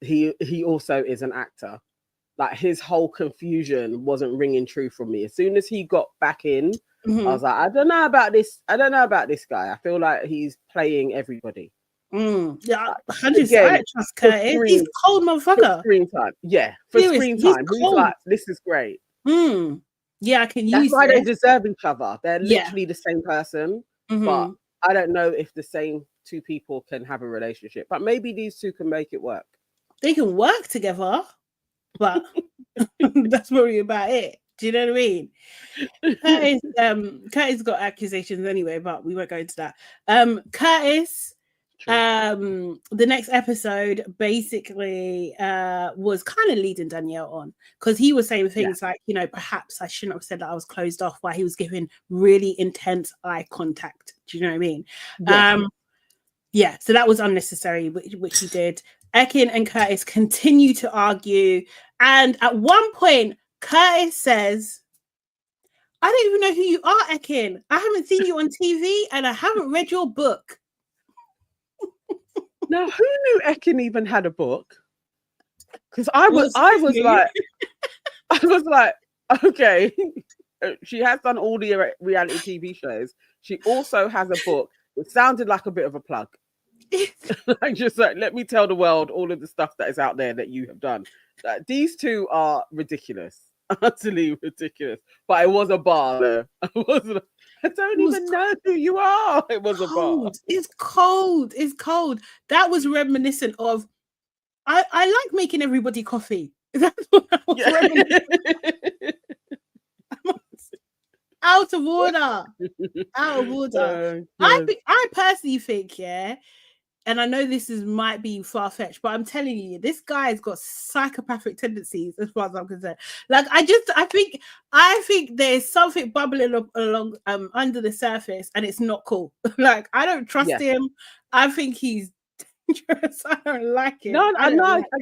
he also is an actor. Like, his whole confusion wasn't ringing true from me. As soon as he got back in Mhm. I was like, I don't know about this. I don't know about this guy. I feel like he's playing everybody. Yeah, Like, 100%. I again, don't trust for Curtis. He's screen, cold for motherfucker. screen time. Yeah, for Seriously, screen he's time. He's cold. like, this is great. Yeah, I can That's use why they this. deserve each other. They're Yeah. literally the same person, but Mhm. I don't know if the same two people can have a relationship. But maybe these two can make it work. They can work together, but that's probably about it. Do you know what I mean? Curtis got accusations anyway, but we won't go into that. Curtis, True. the next episode basically was kind of leading Danielle on, because he was saying things like, you know, perhaps I shouldn't have said that I was closed off, while he was giving really intense eye contact. Do you know what I mean? Yes. Yeah, so that was unnecessary, which he did. Ekin and Curtis continue to argue, and at one point, Curtis says, I don't even know who you are, Ekin. I haven't seen you on TV and I haven't read your book. Now, who knew Ekin even had a book? Because I was like, okay, she has done all the reality TV shows. She also has a book. It sounded like a bit of a plug. Like, just like, let me tell the world all of the stuff that is out there that you have done. These two are ridiculous, utterly ridiculous. But it was a bar though. I don't even know who you are. It was cold. A bar. It's cold. It's cold. That was reminiscent of, I like making everybody coffee. That's what I was reminiscent. Out of order. Out of order. I personally think, yeah, and I know this might be far-fetched, but I'm telling you, this guy's got psychopathic tendencies as far as I'm concerned. Like, I think there's something bubbling up along under the surface, and it's not cool. Like, I don't trust him. I think he's dangerous. I don't like him. No, I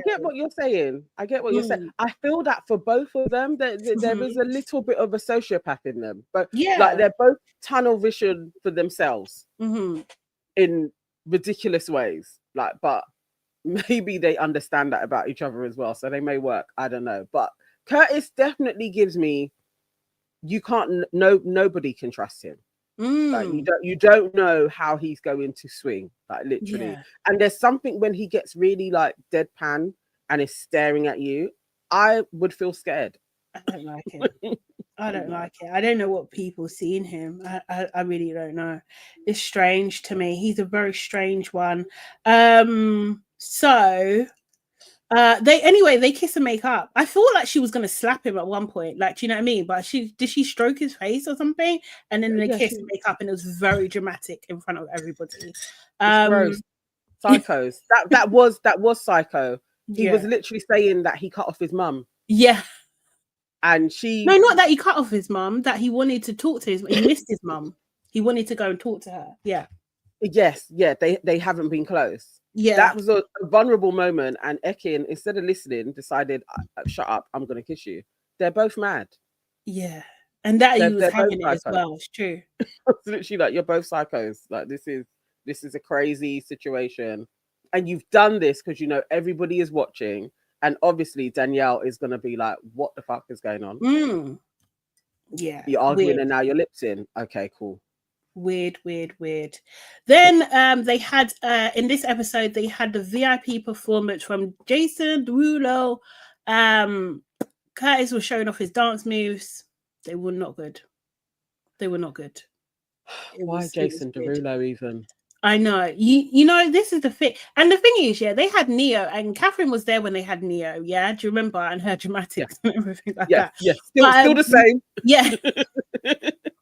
get what you're saying. I get what you're saying. I feel that for both of them, there is a little bit of a sociopath in them, but like they're both tunnel vision for themselves in ridiculous ways. Like, but maybe they understand that about each other as well, so they may work. I don't know, but Curtis definitely gives me, you can't, nobody can trust him. Like, you don't know how he's going to swing, like, literally. And there's something when he gets really like deadpan and is staring at you, I would feel scared. I don't like it. I don't like it. I don't know what people see in him. I really don't know. It's strange to me. He's a very strange one. So they kiss and make up. I feel like she was gonna slap him at one point, like, do you know what I mean? But did she stroke his face or something? And then they kiss and make up, and it was very dramatic in front of everybody. Gross. Psychos. that was psycho. He was literally saying that he cut off his mum. Yeah. And she, no, not that he cut off his mum, that he wanted to talk to he missed his mum. He wanted to go and talk to her. Yeah. Yes, yeah, they haven't been close. Yeah, that was a vulnerable moment, and Ekin, instead of listening, decided, shut up, I'm gonna kiss you. They're both mad. Yeah, and that he was having it as well. It's true. It's literally like, you're both psychos. Like, this is a crazy situation, and you've done this because you know everybody is watching, and obviously Danielle is gonna be like, what the fuck is going on? Yeah, you're arguing and now your lips in. Okay, cool. Weird. Then they had in this episode they had the VIP performance from Jason Derulo. Curtis was showing off his dance moves. They were not good. Why Jason Derulo even? I know. You know, this is the thing. And the thing is, they had Neo, and Catherine was there when they had Neo, yeah? Do you remember? And her dramatics and everything like that. Yeah, still the same. Yeah.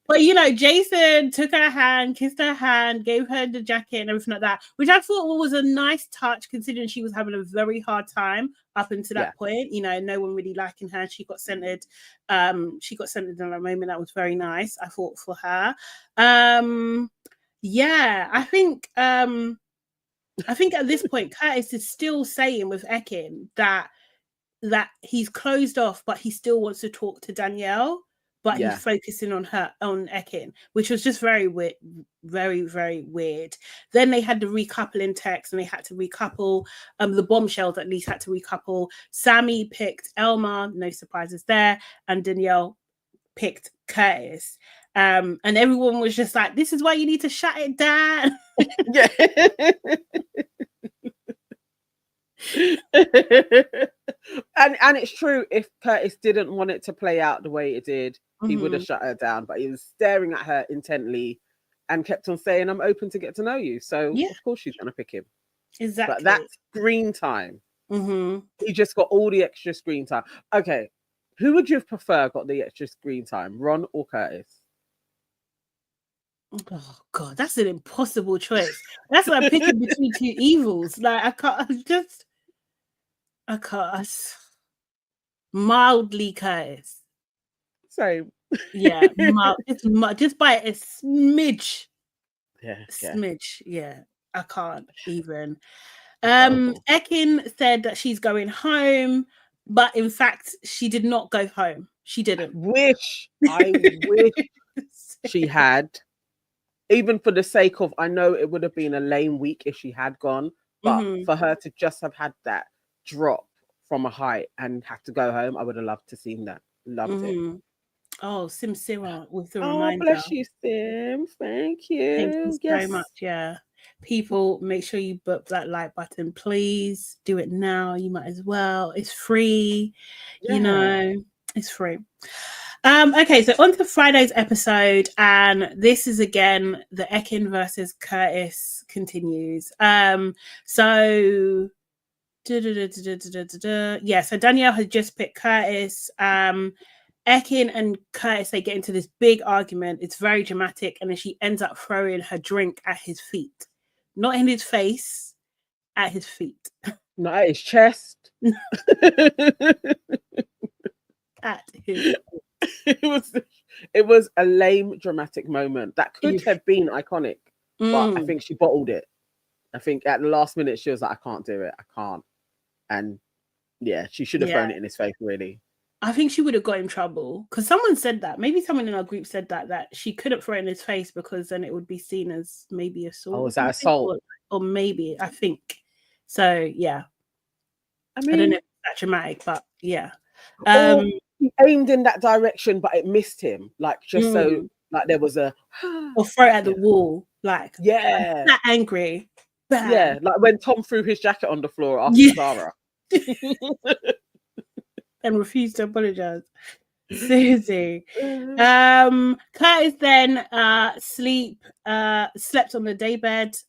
But, you know, Jason took her hand, kissed her hand, gave her the jacket and everything like that, which I thought was a nice touch, considering she was having a very hard time up until that point. You know, no one really liking her. She got centered. She got centered in that moment. That was very nice, I thought, for her. Yeah, I think at this point, Curtis is still saying with Ekin that he's closed off, but he still wants to talk to Danielle, but he's focusing on Ekin, which was just very weird, very, very weird. Then they had the recoupling text, and they had to recouple. The bombshells at least had to recouple. Sammy picked Elma, no surprises there, and Danielle picked Curtis. And everyone was just like, this is why you need to shut it down. Yeah. and it's true, if Curtis didn't want it to play out the way it did, he would have shut her down, but he was staring at her intently and kept on saying, I'm open to get to know you. So of course she's gonna pick him. Exactly. But that screen time, he just got all the extra screen time. Okay, who would you prefer got the extra screen time, Ron or Curtis? Oh God, that's an impossible choice. That's like picking between two evils. Like I can't. Mildly Curtis. Same. Yeah, just by a smidge. Yeah. Smidge. Yeah, I can't even. Ekin said that she's going home, but in fact, she did not go home. She didn't. I wish she had. Even for the sake of, I know it would have been a lame week if she had gone, but for her to just have had that drop from a height and have to go home, I would have loved to see that. Loved it. Oh, Sim Sira with the reminder. Oh, bless you, Sim. Thank you. Thank you so much. Yeah. People, make sure you book that like button, please. Do it now. You might as well. It's free. Yeah. You know, it's free. Okay, so on to Friday's episode, and this is again the Ekin versus Curtis continues. So Danielle has just picked Curtis. Ekin and Curtis, they get into this big argument. It's very dramatic, and then she ends up throwing her drink at his feet, not in his face, at his feet, not at his chest. At his. It was a lame dramatic moment that could have been iconic, but I think she bottled it. I think at the last minute she was like, I can't do it, I can't. And yeah, she should have thrown it in his face, really. I think she would have got in trouble, because someone said that, maybe someone in our group said that she couldn't throw it in his face because then it would be seen as maybe assault. Oh, is that assault? Or maybe, I think so. Yeah, I mean, I don't know if it's that dramatic, but yeah. He aimed in that direction, but it missed him. Like just so, like there was a or throw it at the wall. Like I'm that angry. Bam. Yeah, like when Tom threw his jacket on the floor after Zara. And refused to apologize. Seriously. Curtis then slept on the daybed.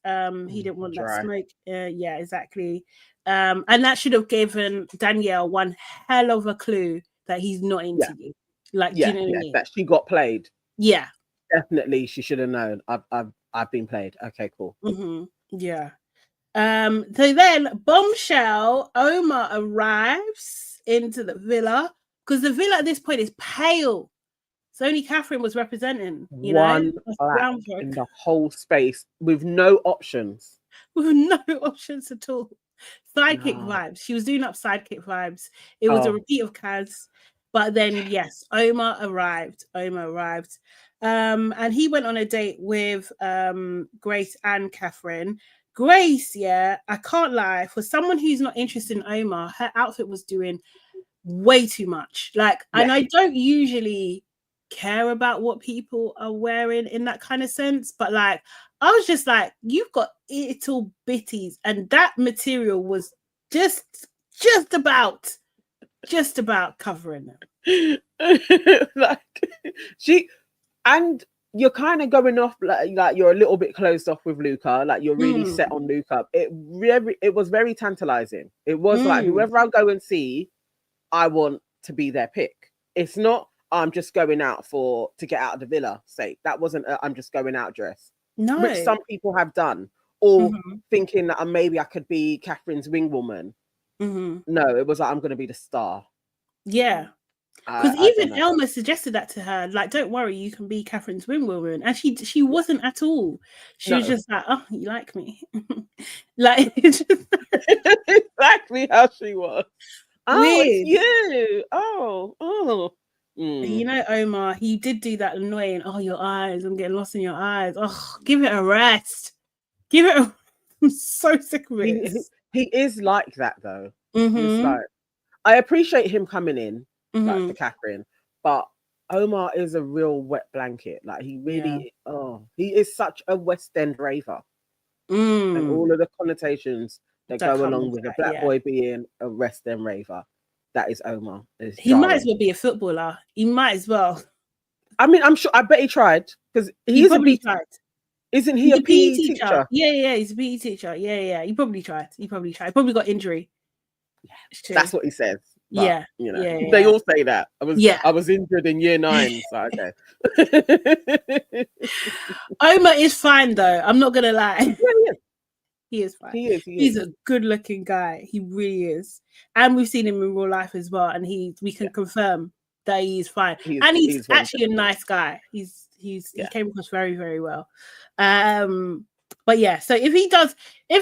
He didn't want that smoke. Yeah, exactly. And that should have given Danielle one hell of a clue that he's not into you. Like, do you know what I mean? That she got played. Yeah, definitely. She should have known. I've been played. Okay, cool. Yeah. So then, bombshell Omar arrives into the villa, because the villa at this point is pale. So only Catherine was representing. One black in the whole space with no options. With no options at all. Sidekick vibes. She was doing up sidekick vibes. It was a repeat of Kaz. But then, yes, Omar arrived. And he went on a date with Grace and Catherine. Grace, I can't lie. For someone who's not interested in Omar, her outfit was doing way too much. Like, and I don't usually care about what people are wearing in that kind of sense, but like, I was just like, you've got little bitties, and that material was just about covering them. Like and you're kind of going off like you're a little bit closed off with Luca, like you're really set on Luca. It was very tantalizing. It was like, whoever I go and see, I want to be their pick. It's not I'm just going out to get out of the villa sake. That wasn't I'm just going out dress. No. Which some people have done, or thinking that maybe I could be Catherine's wing woman. No, it was like, I'm going to be the star. Yeah. Because even Elma suggested that to her, like, don't worry, you can be Catherine's wing woman. And she wasn't at all. She was just like, oh, you like me. Like, it's just exactly how she was. Oh, weird. It's you. Oh. You know, Omar, he did do that annoying, oh, your eyes, I'm getting lost in your eyes. Oh, give it a rest. I'm so sick of it. He is like that, though. He's like, I appreciate him coming in, like, for Catherine, but Omar is a real wet blanket. Like he really, he is such a West End raver, and all of the connotations that go along with a black boy being a West End raver. That is Omar. He might as well be a footballer. He might as well. I mean, I'm sure. I bet he tried because he is probably a tried. Isn't he a PE teacher? Yeah, he's a PE teacher. Yeah. He probably tried. He probably got injury. Yeah, that's what he says. But, they all say that. I was injured in year 9. So okay. Omar is fine though. I'm not gonna lie. Yeah. He is fine. He's a good-looking guy. He really is, and we've seen him in real life as well. And we can confirm that he is fine. He's actually a nice guy. He came across very, very well. But yeah, so if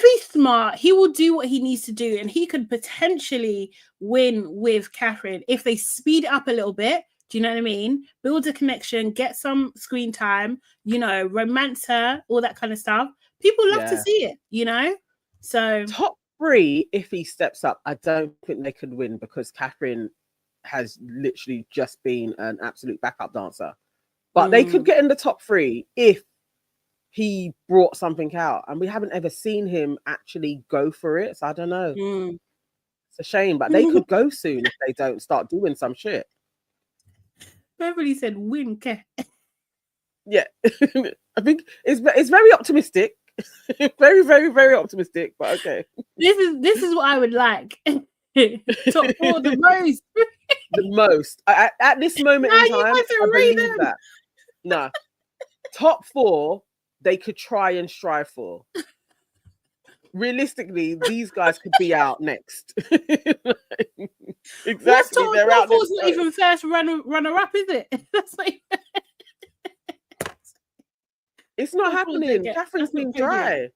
he's smart, he will do what he needs to do, and he could potentially win with Catherine if they speed it up a little bit. Do you know what I mean? Build a connection, get some screen time, romance her, all that kind of stuff. People love to see it, So top 3, if he steps up, I don't think they could win because Catherine has literally just been an absolute backup dancer. But they could get in the top 3 if he brought something out, and we haven't ever seen him actually go for it. So I don't know. It's a shame, but they could go soon if they don't start doing some shit. Beverly said, "Win, yeah." I think it's very optimistic, very, very, very optimistic. But okay, this is what I would like. Top 4, the most, the most at this moment in time. I believe that. No, top 4. They could try and strive for. Realistically, these guys could be out next. Exactly, they're out next. Not even first runner-up, is it? That's like... It's not happening. Catherine's been dry.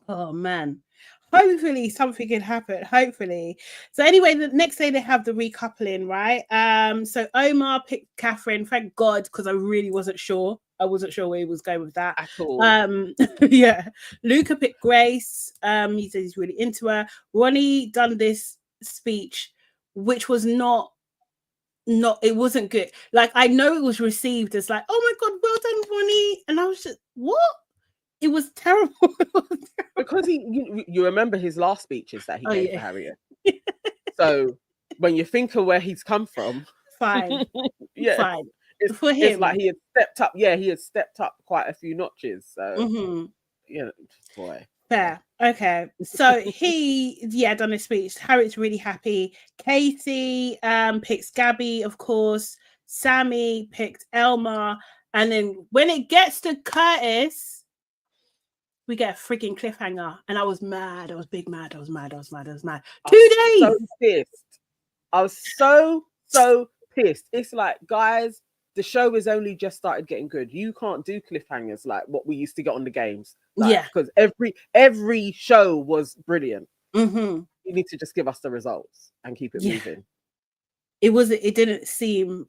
Oh man. Hopefully something can happen. Hopefully. So anyway, the next day they have the recoupling, right? So Omar picked Catherine, thank God, because I really wasn't sure. I wasn't sure where he was going with that at all. Yeah. Luca picked Grace. He said he's really into her. Ronnie done this speech, which was not it wasn't good. Like, I know it was received as like, oh my God, well done, Ronnie. And I was just, what? It was terrible. Because you remember his last speeches that he gave to Harriet. So when you think of where he's come from, fine. Fine. For him, it's like he had stepped up. Yeah, he had stepped up quite a few notches. So boy. Fair. Okay. So he done his speech. Harriet's really happy. Katie picks Gabby, of course. Sammy picked Elma. And then when it gets to Curtis, we get a freaking cliffhanger. And I was mad. I was big mad. I was mad. 2 days. So pissed. I was so pissed. It's like, guys, the show has only just started getting good. You can't do cliffhangers like what we used to get on the games. Because every show was brilliant. You need to just give us the results and keep it moving. It didn't seem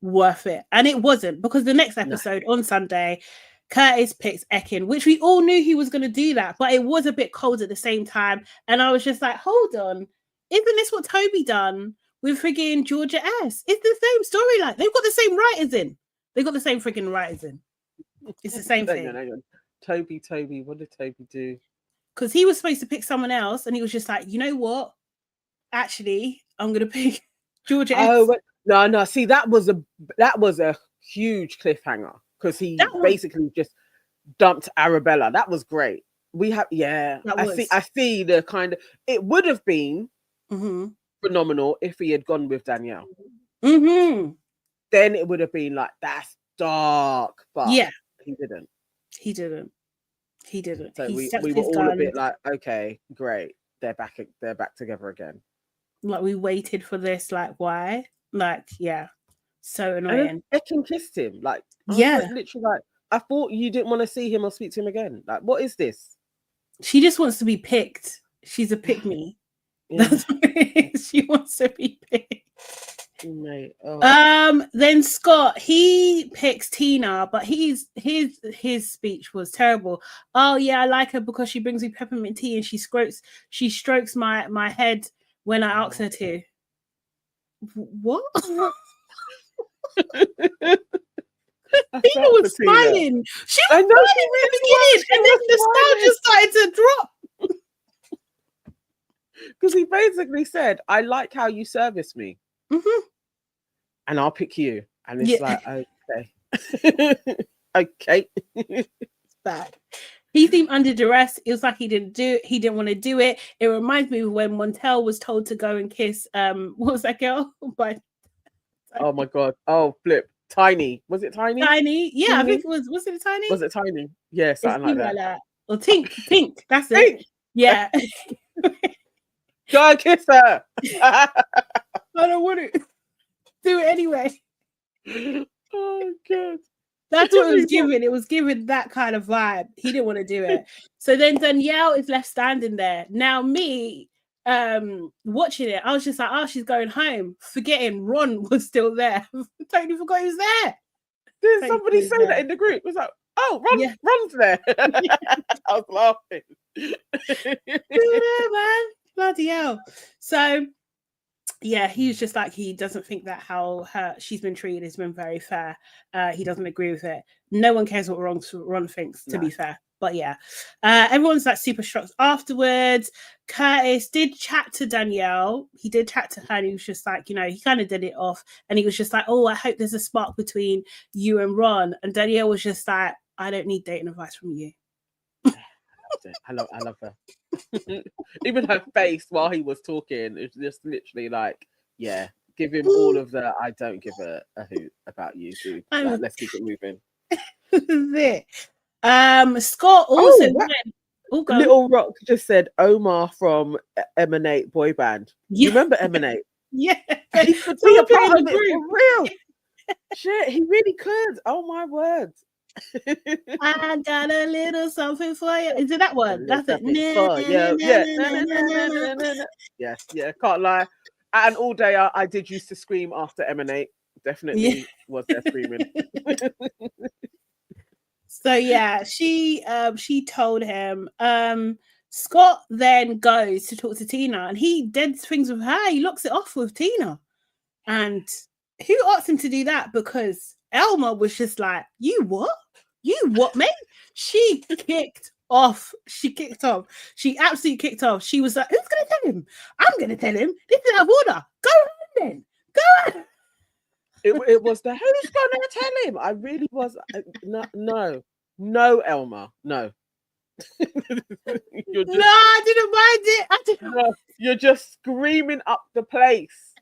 worth it, and it wasn't, because the next episode on Sunday, Curtis picks Ekin, which we all knew he was going to do that, but it was a bit cold at the same time. And I was just like, hold on, isn't this what Toby done with frigging Georgia S? It's the same storyline. They've got the same writers in. They've got the same freaking writers in. It's the same thing. Hang on. Toby, what did Toby do? Because he was supposed to pick someone else, and he was just like, you know what? Actually, I'm going to pick Georgia S. Oh, no. See, that was a huge cliffhanger, because he basically just dumped Arabella. That was great. I see the kind of, it would have been phenomenal if he had gone with Danielle. Then it would have been like, that's dark, but he didn't. He didn't. So we were all a bit like, okay, great, they're back together again. Like, we waited for this. Like, why? Like, so annoying. And Ekin kissed him. Like, literally, like, I thought you didn't want to see him or speak to him again. Like, what is this? She just wants to be picked. She's a pick me. That's what it is. She wants to be picked. Mate. Then Scott, he picks Tina, but his speech was terrible. Oh yeah, I like her because she brings me peppermint tea and she strokes my head when I ask her to. What? Tina was smiling. She was I know, smiling she in the really beginning, was. She and then was the smile smiling. just started to drop. Because he basically said, I like how you service me. Mm-hmm. And I'll pick you. And it's Yeah. like, okay. Okay. It's bad. He seemed under duress. It was like he didn't want to do it. It reminds me of when Montel was told to go and kiss what was that girl? But Oh my god. Oh, flip. Tiny. Was it Tiny? Tiny. Yeah, Teeny? I think it was it Tiny? Was it Tiny? Yeah, It's something like that. Or Tink. That's it. Hey, Yeah. go and kiss her. I don't want to do it anyway. Oh god. That's what it was giving. It was giving that kind of vibe. He didn't want to do it. So then Danielle is left standing there. Now me, watching it, I was just like, oh, she's going home, forgetting Ron was still there. Totally forgot he was there. Did somebody say that in the group? It was like, oh, Ron's there. I was laughing. Yeah, man. Bloody hell. So yeah, he was just like, he doesn't think that how she's been treated has been very fair. He doesn't agree with it. No one cares what Ron thinks, to be fair. But yeah, everyone's like super shocked afterwards. Curtis did chat to Danielle. He did chat to her, and he was just like, he kind of did it off. And he was just like, oh, I hope there's a spark between you and Ron. And Danielle was just like, I don't need dating advice from you. I love her. Even her face while he was talking, it's just literally like, yeah, give him all of the I don't give a hoot about you, dude. Like, let's keep it moving. This is it. Scott also Little Rock just said Omar from Emanate boy band. You remember Emanate? Yeah, he could be a part of it for real. Shit, he really could. Oh my word. I got a little something for you. Is it that one? That's it. Yeah. Can't lie. And all day I did used to scream after Emanate. Definitely was there screaming. So yeah, she told him. Scott then goes to talk to Tina, and he did things with her. He locks it off with Tina, and who asked him to do that? Because Elma was just like, "You what? You what, mate?" She kicked off. She absolutely kicked off. She was like, "Who's gonna tell him? I'm gonna tell him. This is out of order. Go on then. Go on." It was the who's gonna tell him? I really was. No, Elma, no. I didn't mind it. You're just screaming up the place.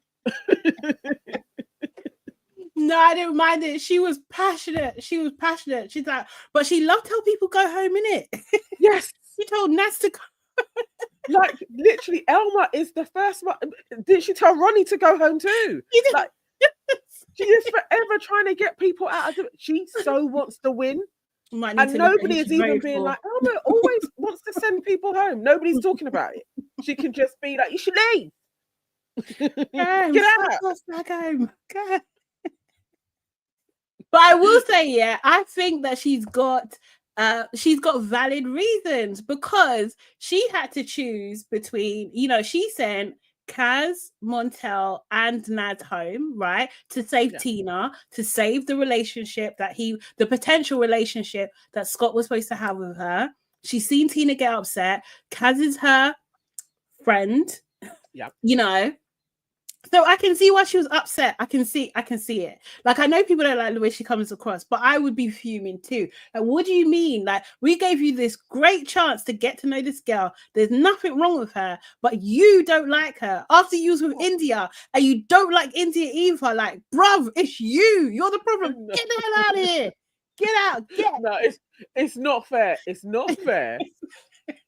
No, I didn't mind it. She was passionate. She's like, but she loved how people go home, innit? Yes. She told Naz to go. Like, literally, Elma is the first one. Did she tell Ronnie to go home too? Like, she is forever trying to get people out of it. She so wants to win. And nobody is even being like, Elma always wants to send people home. Nobody's talking about it. She can just be like, you should leave. Get out. Back home. Go. But I will say, I think that she's got valid reasons, because she had to choose between, she sent Kaz, Montel, and Nad home, right, to save Tina, to save the relationship the potential relationship that Scott was supposed to have with her. She's seen Tina get upset. Kaz is her friend. Yeah. So I can see why she was upset. I can see it. Like, I know people don't like the way she comes across, but I would be fuming too. Like, what do you mean? Like, we gave you this great chance to get to know this girl. There's nothing wrong with her, but you don't like her. After you was with India, and you don't like India either. Like, bruv, it's you. You're the problem. Get the hell out of here. Get out. No, it's not fair. It's not fair.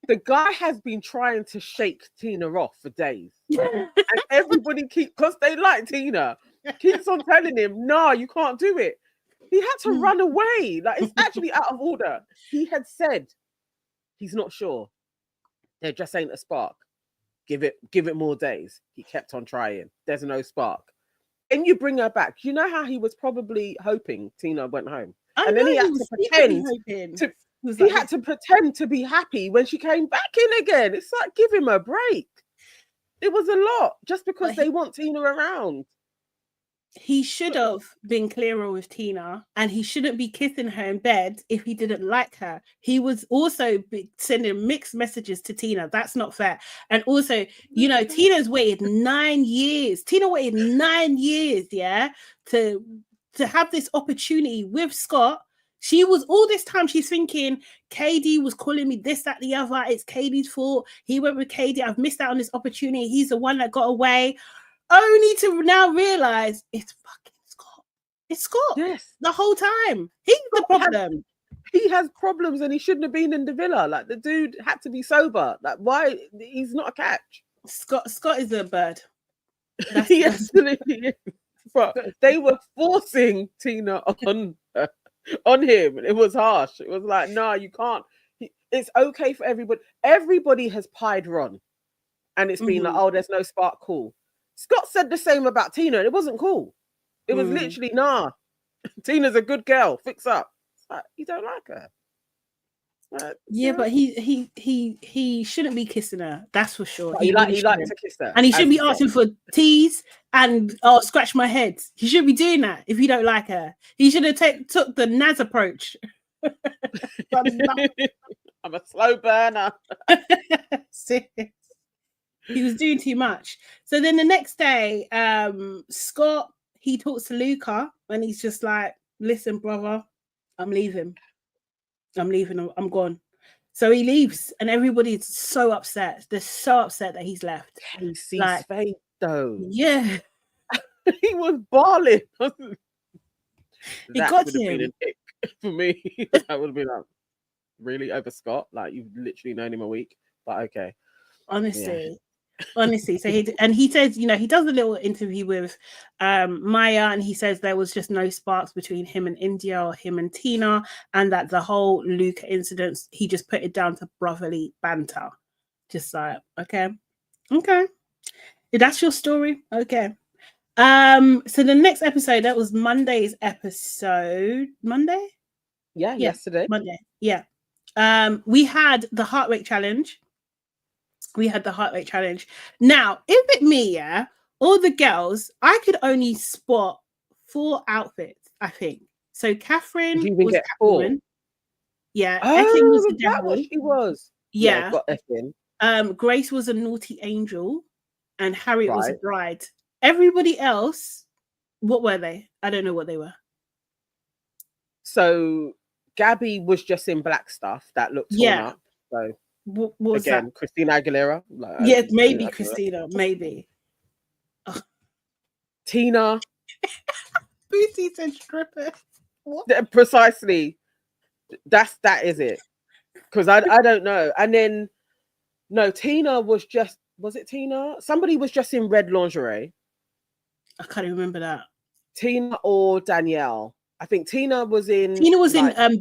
The guy has been trying to shake Tina off for days. And everybody because they like Tina, keeps on telling him, no, you can't do it. He had to run away. Like, it's actually out of order. He had said he's not sure. There just ain't a spark. Give it more days. He kept on trying. There's no spark. And you bring her back. You know how he was probably hoping Tina went home. And then he had to pretend he had to pretend to be happy when she came back in again. It's like, give him a break. It was a lot just because they want Tina around. he should have been clearer with Tina, and he shouldn't be kissing her in bed if he didn't like her. He was also sending mixed messages to Tina. That's not fair. And also, you know, Tina's waited 9 years. Tina waited 9 years, yeah, to have this opportunity with Scott. She was all this time she's thinking KD was calling me this, that, the other. It's KD's fault. He went with KD. I've missed out on this opportunity. He's the one that got away. Only to now realize it's fucking Scott. It's Scott. Yes. The whole time. He's the problem. He has problems and he shouldn't have been in the villa. Like, the dude had to be sober. Like, why? He's not a catch. Scott is a bird. He absolutely is. But they were forcing Tina on him. It was harsh. It was like, no, you can't. It's okay for everybody. Everybody has pied Ron. And it's been like, oh, there's no spark, cool. Scott said the same about Tina, and it wasn't cool. It was literally, nah, Tina's a good girl, fix up. It's like, you don't like her. Yeah, but he shouldn't be kissing her. That's for sure. He liked to kiss her, and he shouldn't be asking for tease and scratch my head. He shouldn't be doing that if you don't like her. He should have took the Naz approach. I'm a slow burner. He was doing too much. So then the next day, Scott, he talks to Luca and he's just like, listen, brother, I'm leaving. I'm gone. So he leaves and everybody's so upset. They're so upset that he's left. Can see his face though? Yeah. He was bawling. He got him. Been an ick for me. That would have been like, really, over Scott? Like, you've literally known him a week. But okay. Honestly. So he says, you know, he does a little interview with Maya, and he says there was just no sparks between him and India or him and Tina, and that the whole Luca incident, he just put it down to brotherly banter. Just like, okay, that's your story. Okay. So the next episode, that was Monday's episode. Monday? Yeah, yesterday. Monday. Yeah. We had the heart rate challenge. Now, if it me, yeah, all the girls, I could only spot 4 outfits, I think. So Catherine was Catwoman. Yeah. Ekin was the devil. What she was. Yeah. Got Ekin. Grace was a naughty angel, and Harriet was a bride. Everybody else, what were they? I don't know what they were. So Gabby was just in black stuff that looked torn up. So what was again, that? Christina Aguilera. Like, yeah, maybe Christina, maybe. Tina. Boosie said stripper. Precisely. That is it. Because I don't know. And then no, Tina was it Tina? Somebody was just in red lingerie. I can't remember that. Tina or Danielle. I think Tina was in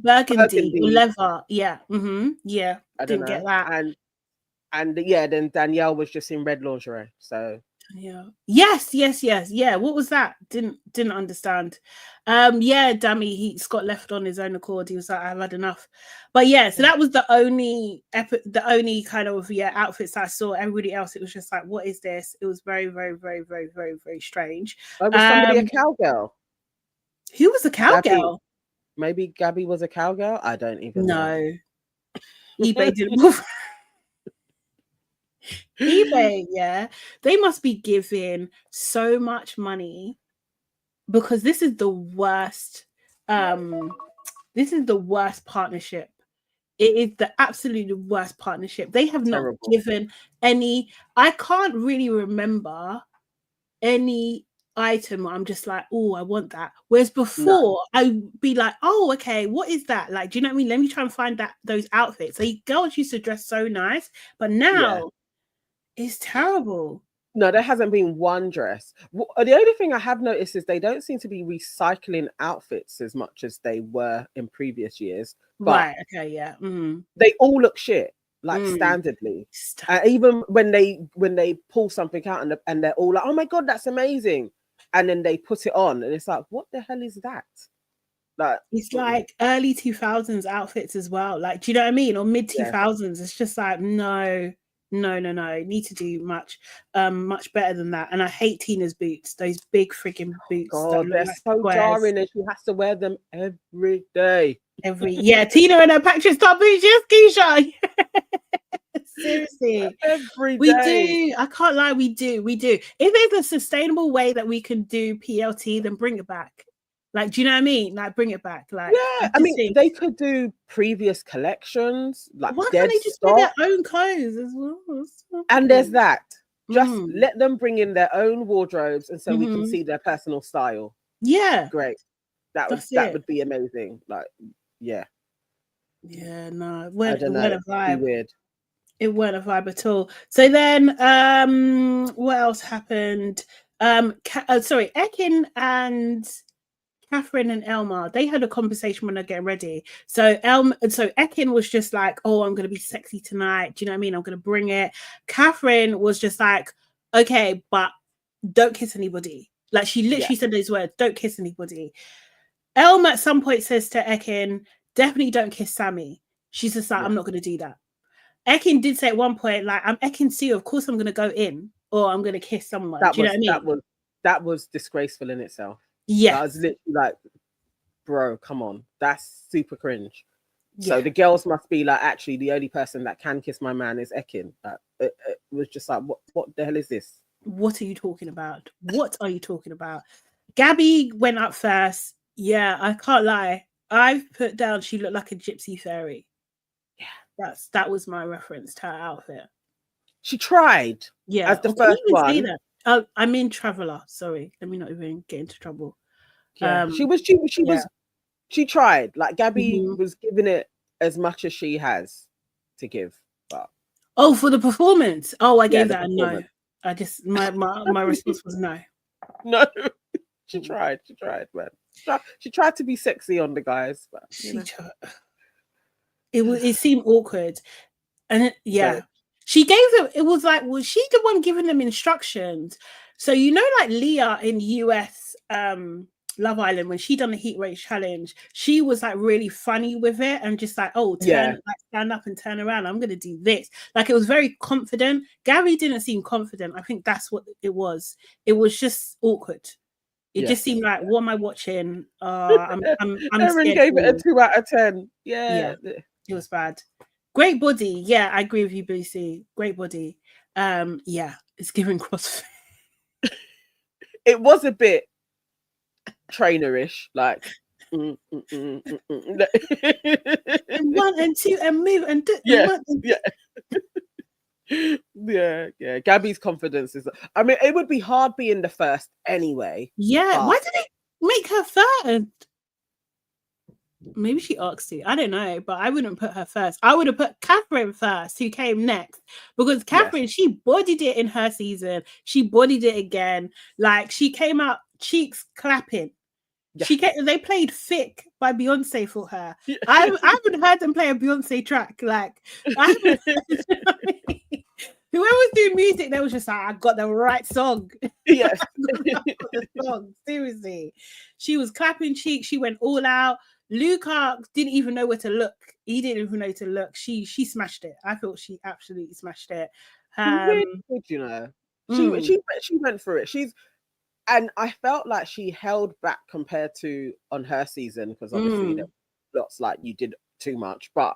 burgundy leather. Yeah. Yeah. I didn't get that. And yeah, then Danielle was just in red lingerie. So yeah. Yes. Yeah. What was that? Didn't understand. Yeah, Dammy, Scott left on his own accord. He was like, I've had enough. But yeah, so that was the only kind of outfits that I saw. Everybody else, it was just like, what is this? It was very, very, very, very, very, very strange. Was somebody a cowgirl? Who was a cowgirl? Maybe Gabby was a cowgirl. I don't even know. eBay didn't. eBay, yeah, they must be giving so much money because this is the worst. This is the worst partnership. It is the absolute worst partnership. They have not given any. I can't really remember any item I'm just like, oh, I want that. Whereas before I'd be like, oh, okay, what is that? Like, do you know what I mean? Let me try and find those outfits. So girls used to dress so nice, but now it's terrible. No, there hasn't been one dress. The only thing I have noticed is they don't seem to be recycling outfits as much as they were in previous years. Right. Okay. Yeah. They all look shit. Like standardly, even when they pull something out and they're all like, oh my god, that's amazing, and then they put it on and it's like, what the hell is that? Like, it's like early 2000s outfits as well. Like, do you know what I mean? Or mid 2000s. It's just like, no, No. Need to do much better than that. And I hate Tina's boots. Those big freaking boots that God, look they're like so squares. jarring, and she has to wear them every day. Tina and her Patrick Star boots, yes, Keisha. Seriously. Every We day. do. I can't lie, we do. If there's a sustainable way that we can do PLT, then bring it back. Like, do you know what I mean? Like, bring it back. Like, Yeah, I mean, they could do previous collections, like why can't dead they just stock. wear their own clothes as well? And there's that. Just let them bring in their own wardrobes, and so we can see their personal style. Yeah, great. That would be amazing. Like, yeah. No, it I don't know. a vibe. It'd be weird. It weren't a vibe at all. So then, what else happened? Sorry, Ekin and Catherine and Elma, they had a conversation when they're getting ready. So Ekin was just like, "Oh, I'm gonna be sexy tonight." Do you know what I mean? I'm gonna bring it. Catherine was just like, "Okay, but don't kiss anybody." Like, she literally said those words, "Don't kiss anybody." Elma at some point says to Ekin, "Definitely don't kiss Sammy." She's just like, "I'm not gonna do that." Ekin did say at one point, like, "I'm ekin-su, of course I'm going to go in, or I'm going to kiss someone." Do you know what I mean? That was disgraceful in itself. Yeah. I was literally like, bro, come on. That's super cringe. Yeah. So the girls must be like, actually, the only person that can kiss my man is Ekin. It was just like, what the hell is this? What are you talking about? What are you talking about? Gabby went up first. Yeah, I can't lie. I've put down she looked like a gypsy fairy. Yeah. That was my reference to her outfit. She tried. Yeah. As the first one. Oh, I mean Traveller. Sorry. Let me not even get into trouble. Yeah. She tried. Like, Gabby was giving it as much as she has to give. But for the performance. Oh, I gave that a no. I just my response was no. No. She tried, man. She tried to be sexy on the guys, but it seemed awkward. And she gave them, it was like, was she the one giving them instructions? So, you know, like Leah in US Love Island, when she done the heat race challenge, she was like really funny with it and just like, stand up and turn around. I'm gonna do this. Like, it was very confident. Gary didn't seem confident. I think that's what it was. It was just awkward. It just seemed like, what am I watching? I'm Erin gave it a 2 out of 10. Yeah, it was bad. Great body. Yeah, I agree with you, Lucy. Great body. It's giving CrossFit. It was a bit trainerish, like and 1 and 2 and move and do. Yeah. Gabby's confidence is. I mean, it would be hard being the first anyway. Yeah. Why did they make her third? Maybe she asked to. I don't know, but I wouldn't put her first. I would have put Catherine first, who came next, because Catherine, she bodied it in her season. She bodied it again. Like, she came out cheeks clapping. Yeah. They played "Thick" by Beyonce for her. Yeah. I haven't heard them play a Beyonce track. Like, whoever's doing music, they was just like, "I got the right song." Yes. The song. Seriously, she was clapping cheeks. She went all out. Luca didn't even know where to look. He didn't even know to look. She smashed it. I thought she absolutely smashed it. You know, she went for it. And I felt like she held back compared to on her season, because obviously there were lots like, you did too much. But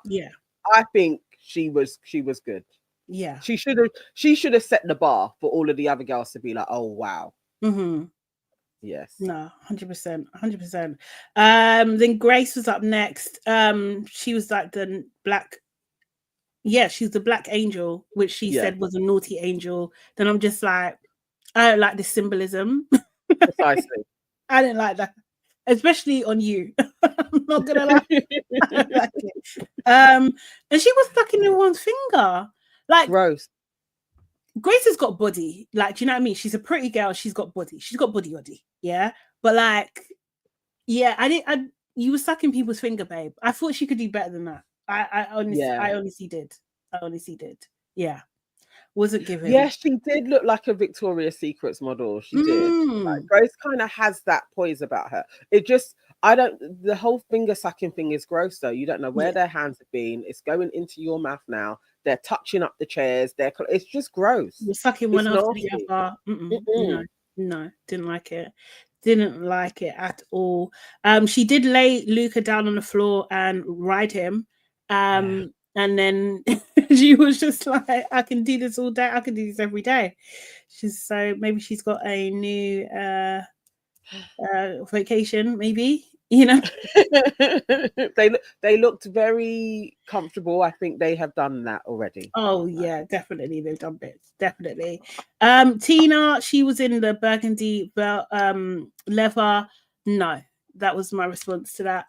I think she was good. Yeah, she should have set the bar for all of the other girls to be like, oh wow. Yes. No, 100%. Then Grace was up next. She was like the black. Yeah, she's the black angel, which she said was a naughty angel. Then I'm just like, I don't like this symbolism. Precisely. I didn't like that, especially on you. I'm not gonna lie. I don't like it. And she was sucking everyone's finger. Like, gross. Grace has got body. Like, do you know what I mean? She's a pretty girl. She's got body. She's got body. Yeah. But like, you were sucking people's finger, babe. I thought she could do better than that. I honestly did. Yeah. Wasn't given. Yeah, she did look like a Victoria's Secrets model. She did. Like, Grace kind of has that poise about her. The whole finger sucking thing is gross though. You don't know where their hands have been. It's going into your mouth now. They're touching up the chairs. It's just gross. You're sucking one after the other. No, didn't like it. Didn't like it at all. She did lay Luca down on the floor and ride him. And then she was just like, I can do this all day. I can do this every day. Maybe she's got a new vacation, maybe, you know. They looked very comfortable. I think they have done that already. Oh yeah, definitely they've done bits. Definitely. Tina, she was in the burgundy leather. No, that was my response to that.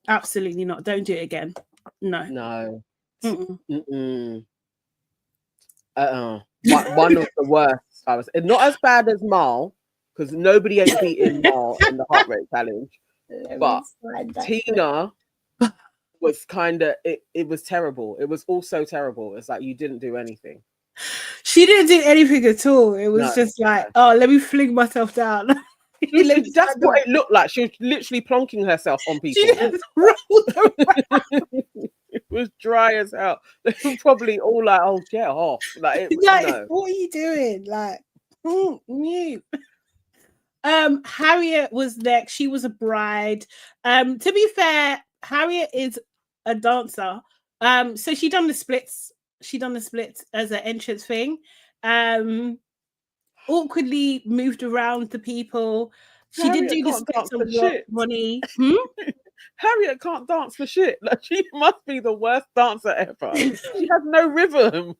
Absolutely not. Don't do it again. No. One of the worst. I was not as bad as Mal, because nobody ain't beating Mal in the heart rate challenge. But Tina was kind of it was terrible. It was also terrible. It's like you didn't do anything. She didn't do anything at all. It was just like, oh, let me fling myself down. That's what it looked like. She was literally plonking herself on people. It was dry as hell. They were probably all like, "Oh, get off!" Like, no. What are you doing? Like, mute. Harriet was next. She was a bride. To be fair, Harriet is a dancer. So she done the splits. She done the splits as an entrance thing. Awkwardly moved around the people. She Harriet did do the splits on money. Harriet can't dance for shit. Like, she must be the worst dancer ever. She has no rhythm.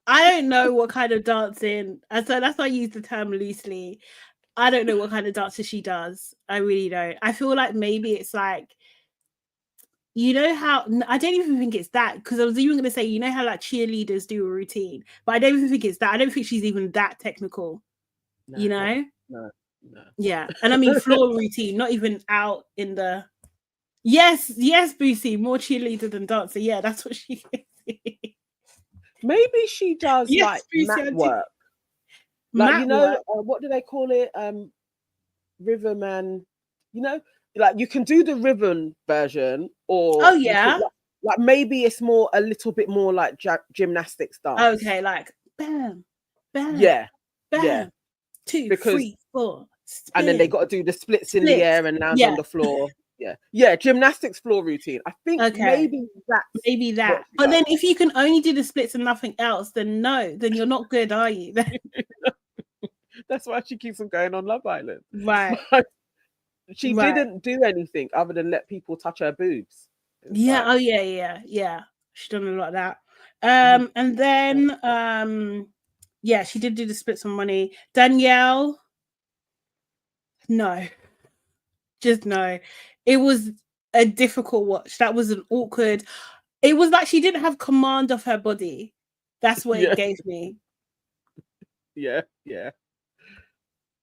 I don't know what kind of dancing, and so that's why I use the term loosely. I don't know what kind of dancer she does. I really don't. I feel like maybe it's like, you know how, I don't even think it's that, because I was even going to say, you know how like cheerleaders do a routine, but I don't even think it's that. I don't think she's even that technical, you know? No. Yeah. And I mean, floor routine, not even out in the, yes, Boosie, more cheerleader than dancer. Yeah, that's what she is. Maybe she does like mat work. Like, you know, what do they call it? Rhythm and, you know, like you can do the rhythm version, or like maybe it's more a little bit more like gymnastics dance. Okay, like bam, bam, bam, 2, 3, 4, spin. And then they got to do the splits in the air and land on the floor. Gymnastics floor routine. I think maybe that. But then if you can only do the splits and nothing else, then you're not good, are you? That's why she keeps on going on Love Island, right? She didn't do anything other than let people touch her boobs. Yeah. Oh yeah. She done a lot of that. And then she did do the splits on money. Danielle, no, just no. It was a difficult watch. That was an awkward. It was like she didn't have command of her body. That's what it gave me. Yeah.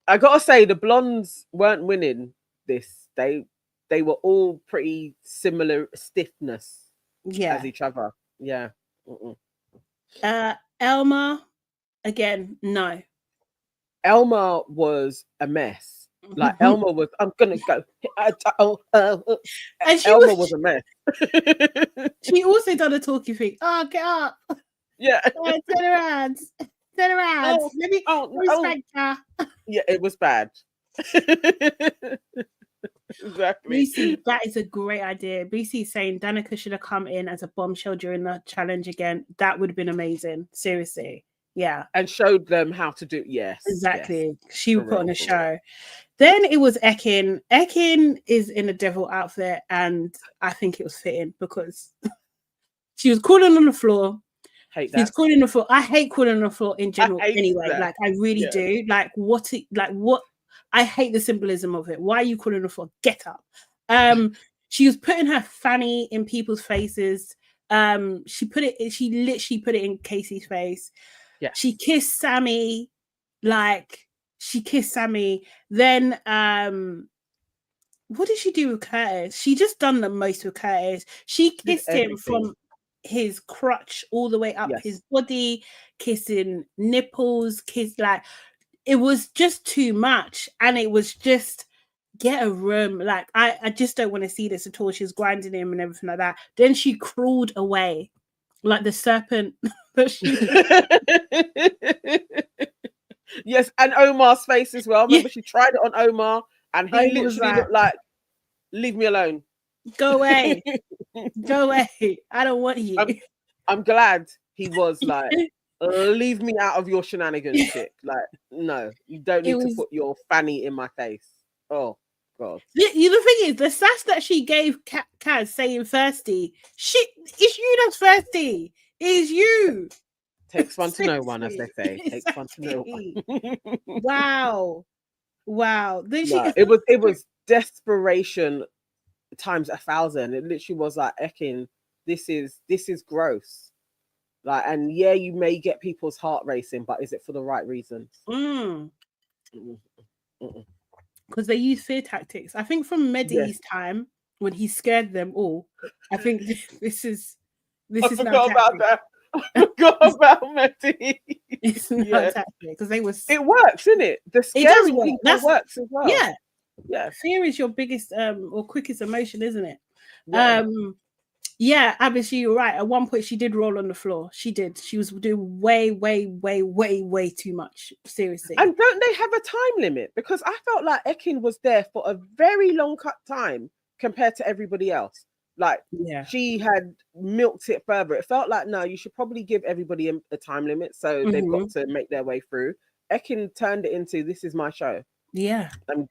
I gotta say, the blondes weren't winning this. They were all pretty similar stiffness as each other. Yeah. Elma, again, no. Elma was a mess. Like, Elma was, I'm gonna go. And Elma was a mess. She also done a talking thing. Oh, get up. Yeah. Turn around. Let me respect her. Yeah, it was bad. Exactly. Lucy, that is a great idea. BC saying Danica should have come in as a bombshell during the challenge again. That would have been amazing. Seriously. Yeah. And showed them how to do. Yes. Exactly. Yes. She would put on a show. Then it was Ekin. Ekin is in a devil outfit, and I think it was fitting because she was crawling on the floor. She's crawling on the floor. I hate crawling on the floor in general anyway. That. Like, I really do. Like what I hate the symbolism of it. Why are you crawling on the floor? Get up. She was putting her fanny in people's faces. She literally put it in Casey's face. Yeah. She kissed Sammy. Then what did she do with Curtis? She just done the most with Curtis. She kissed him from his crotch all the way up his body, kissing nipples, it was just too much. And it was just get a room. Like, I just don't want to see this at all. She's grinding him and everything like that. Then she crawled away like the serpent that she Yes, and Omar's face as well. Remember, yeah. she tried it on Omar, and he I was literally like, looked like, leave me alone. go away. Go away. I don't want you. I'm glad he was like, leave me out of your shenanigans, chick. Like, no, you don't need to put your fanny in my face. Oh, God. The thing is, the sass that she gave Kaz saying thirsty, shit, it's you that's thirsty. It is you. Takes one to know one, as they say. Takes one to know one. Wow. Then it was desperation times 1,000. It literally was like, Ekin, this is gross. Like, and yeah, you may get people's heart racing, but is it for the right reasons? Because they use fear tactics. I think from Medi's time, when he scared them all, I think this is I forgot about that. I forgot about Medi. It's not tactic because they was. It works, isn't it? The scaring people works as well. Yeah. Fear is your biggest or quickest emotion, isn't it? Yeah. Obviously you're right. At one point she did roll on the floor. She did. She was doing way too much. Seriously. And don't they have a time limit? Because I felt like Ekin was there for a very long time compared to everybody else. Like, she had milked it further. It felt like, no, you should probably give everybody a time limit, so they've got to make their way through. Ekin turned it into, this is my show. Yeah.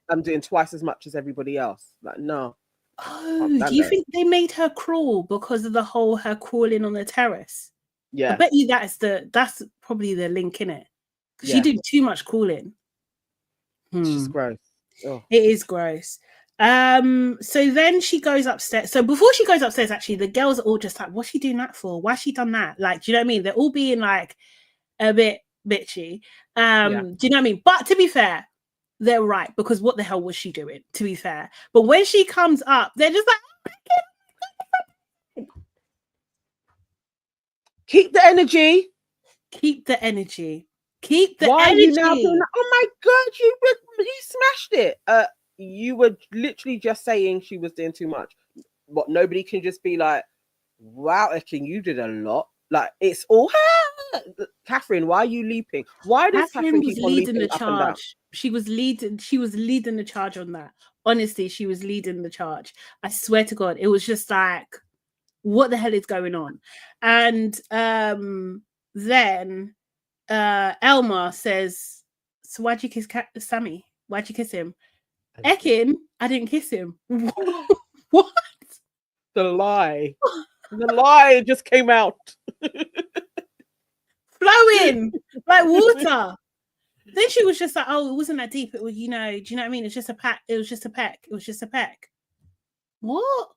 I'm doing twice as much as everybody else. Like, no. Oh, do you think they made her crawl because of the whole her crawling on the terrace? Yeah. I bet you that's probably the link in it. She did too much crawling. It's gross. Oh. It is gross. So then she goes upstairs. So before she goes upstairs, actually, the girls are all just like, what's she doing that for? Why's she done that? Like, do you know what I mean? They're all being like a bit bitchy. Do you know what I mean? But to be fair, they're right, because what the hell was she doing, to be fair? But when she comes up, they're just like, keep the energy. Keep the energy. Keep the Why energy. Are you now doing that? Oh my God, you smashed it. You were literally just saying she was doing too much. What, nobody can just be like, wow, Ekin, you did a lot. Like, it's all her. Catherine, why are you leaping? Why does Catherine keep on leaping up and down? She was leading the charge on that. Honestly, she was leading the charge. I swear to God, it was just like, what the hell is going on? And then Elma says, so why'd you kiss Sammy? Why'd you kiss him? Ekin, I didn't kiss him. What? The lie. The lie just came out. Flowing like water. Then she was just like, oh, it wasn't that deep. It was, do you know what I mean? It's just a peck. It was just a peck. It was just a peck. What?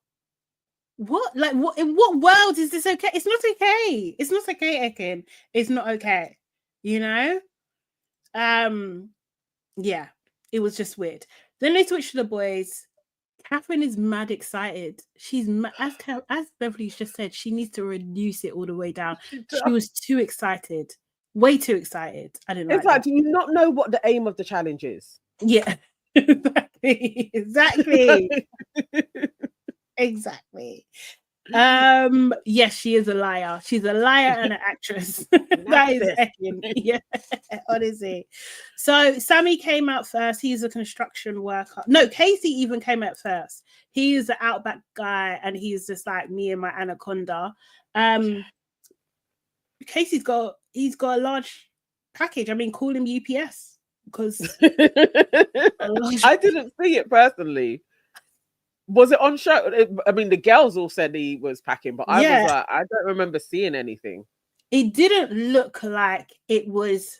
Like, what? In what world is this okay? It's not okay. It's not okay, Ekin. It's not okay. You know? Yeah. It was just weird. Then they switched to the boys. Catherine is mad excited. She's as Beverly's just said, she needs to reduce it all the way down. She was too excited. Way too excited. I didn't like do you not know what the aim of the challenge is? Yeah. Exactly. Exactly. Yes, she is a liar. She's a liar and an actress. That is Ekin. Yeah, honestly. So Sammy came out first. He's a construction worker. No, Casey even came out first. He is the outback guy, and he's just like me and my anaconda. Casey's got a large package. I mean, call him UPS because I didn't see it personally. Was it on show? I mean, the girls all said he was packing, but I was like, I don't remember seeing anything. It didn't look like it was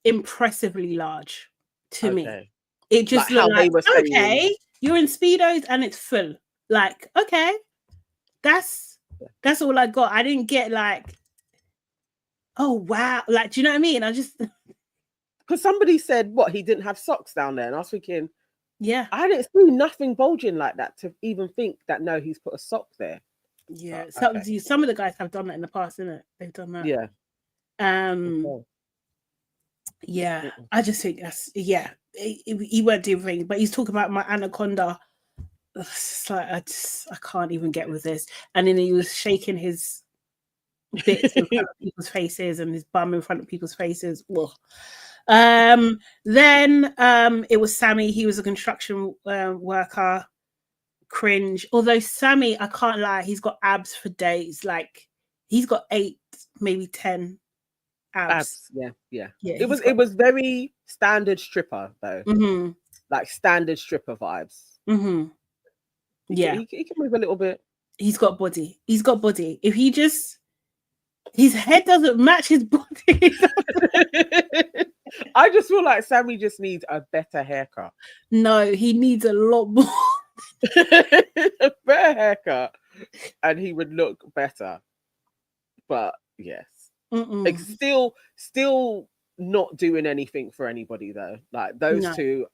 impressively large to me. It just looked like, okay, you're in Speedos and it's full. Like, okay, that's all I got. I didn't get like, oh, wow. Like, do you know what I mean? I just... Because somebody said, what, he didn't have socks down there? And I was thinking... Yeah, I didn't see nothing bulging like that to even think that no, he's put a sock there. Yeah, some of the guys have done that in the past, isn't it? They've done that. Yeah. Yeah. I just think that's he won't do anything. But he's talking about my anaconda. It's like I can't even get with this. And then he was shaking his bits in front of people's faces and his bum in front of people's faces. Ugh. Then it was Sammy. He was a construction worker. Cringe. Although Sammy, I can't lie, he's got abs for days. Like he's got 8, maybe 10 abs. Yeah. It was very standard stripper though. Mm-hmm. Like standard stripper vibes. Mm-hmm. Yeah, he can move a little bit. He's got body. If he just, his head doesn't match his body. I just feel like Sammy just needs a better haircut. No, he needs a lot more. A better haircut, and he would look better. But yes, like still not doing anything for anybody though. Like those two.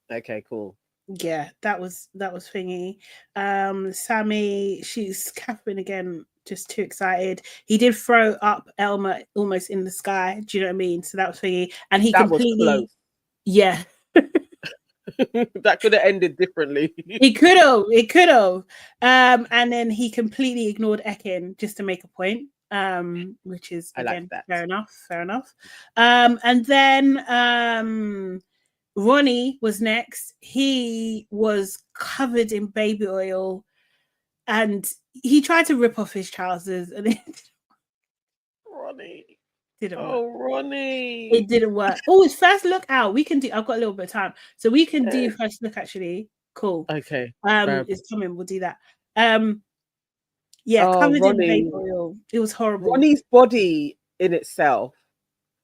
Okay, cool. Yeah, that was thingy. Sammy, she's Catherine again. Just too excited. He did throw up Elma almost in the sky. Do you know what I mean? So that was thingy, and he completely, yeah. That could have ended differently. It could have. And then he completely ignored Ekin just to make a point. Which is again fair enough. And then Ronnie was next. He was covered in baby oil, and he tried to rip off his trousers, and Ronnie didn't work. Ronnie, it didn't work. Oh, his first look out. We can do. I've got a little bit of time, so we can do first look. Actually, cool. Okay. It's coming. We'll do that. Yeah, covered in baby oil. It was horrible. Ronnie's body in itself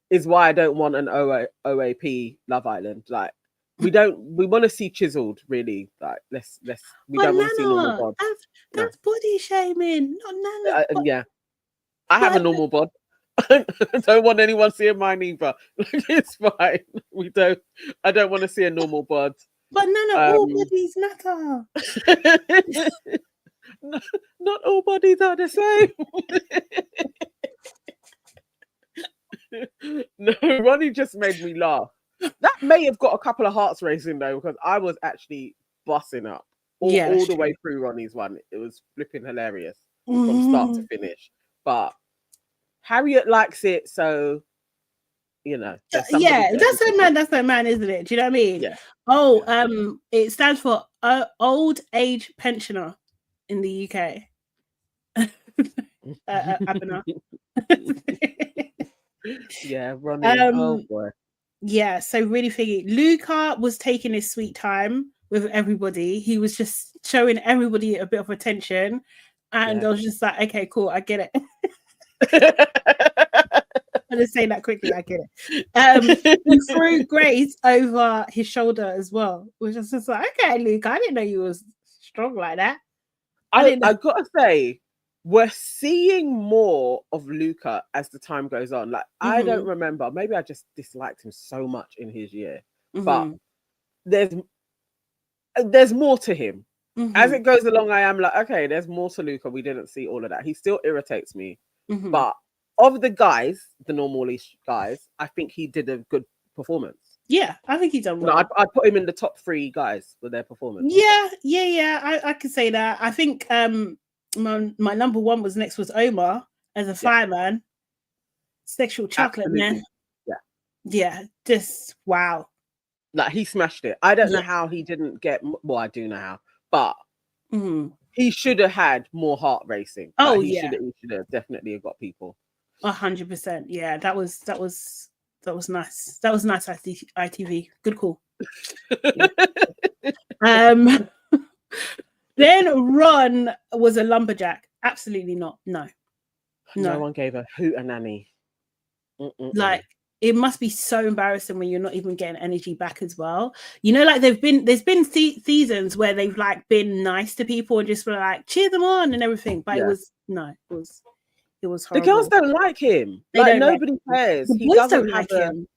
is why I don't want an OAP Love Island. Like we want to see chiseled, really. Like we don't want to see normal bod. That's body shaming, not Nana. Yeah, I have a normal bod. I don't want anyone seeing mine either. It's fine. I don't want to see a normal bod. But Nana, all bodies matter. Not all bodies are the same. No, Ronnie just made me laugh. That may have got a couple of hearts racing though, because I was actually bussing up all the way through Ronnie's one. It was flipping hilarious from start to finish. But Harriet likes it, so you know. That's her man, isn't it? Do you know what I mean? Yeah. Oh, it stands for old age pensioner in the UK. Abena. Yeah, Ronnie. Oh boy. Yeah, so really thinking Luca was taking his sweet time with everybody. He was just showing everybody a bit of attention, and I was just like, okay, cool, I get it. I'm just saying that quickly, I get it. He threw Grace over his shoulder as well, which was just like, okay, Luca, I didn't know you was strong like that. I gotta say, we're seeing more of Luca as the time goes on. Like I don't remember, maybe I just disliked him so much in his year, but there's more to him. As it goes along, I am like, okay, there's more to Luca. We didn't see all of that. He still irritates me, but of the guys, the normal-ish guys, I think he did a good performance. Yeah, I think he done well. No, I'd put him in the top 3 guys with their performance. Yeah. I could say that. I think my number 1 was Omar as a fireman. Sexual chocolate, man. Yeah, just wow. Like he smashed it. I don't know how he didn't get. Well, I do know how, but he should have had more heart racing. Oh, like, he should have definitely got people. 100%. Yeah, that was nice. That was nice, ITV. Good call. Then Ron was a lumberjack. Absolutely not. No one gave a hoot a nanny. Like it must be so embarrassing when you're not even getting energy back as well. You know, like there's been seasons where they've like been nice to people and just were like cheer them on and everything, but it was horrible. The girls don't like him. Like nobody cares. He doesn't like him.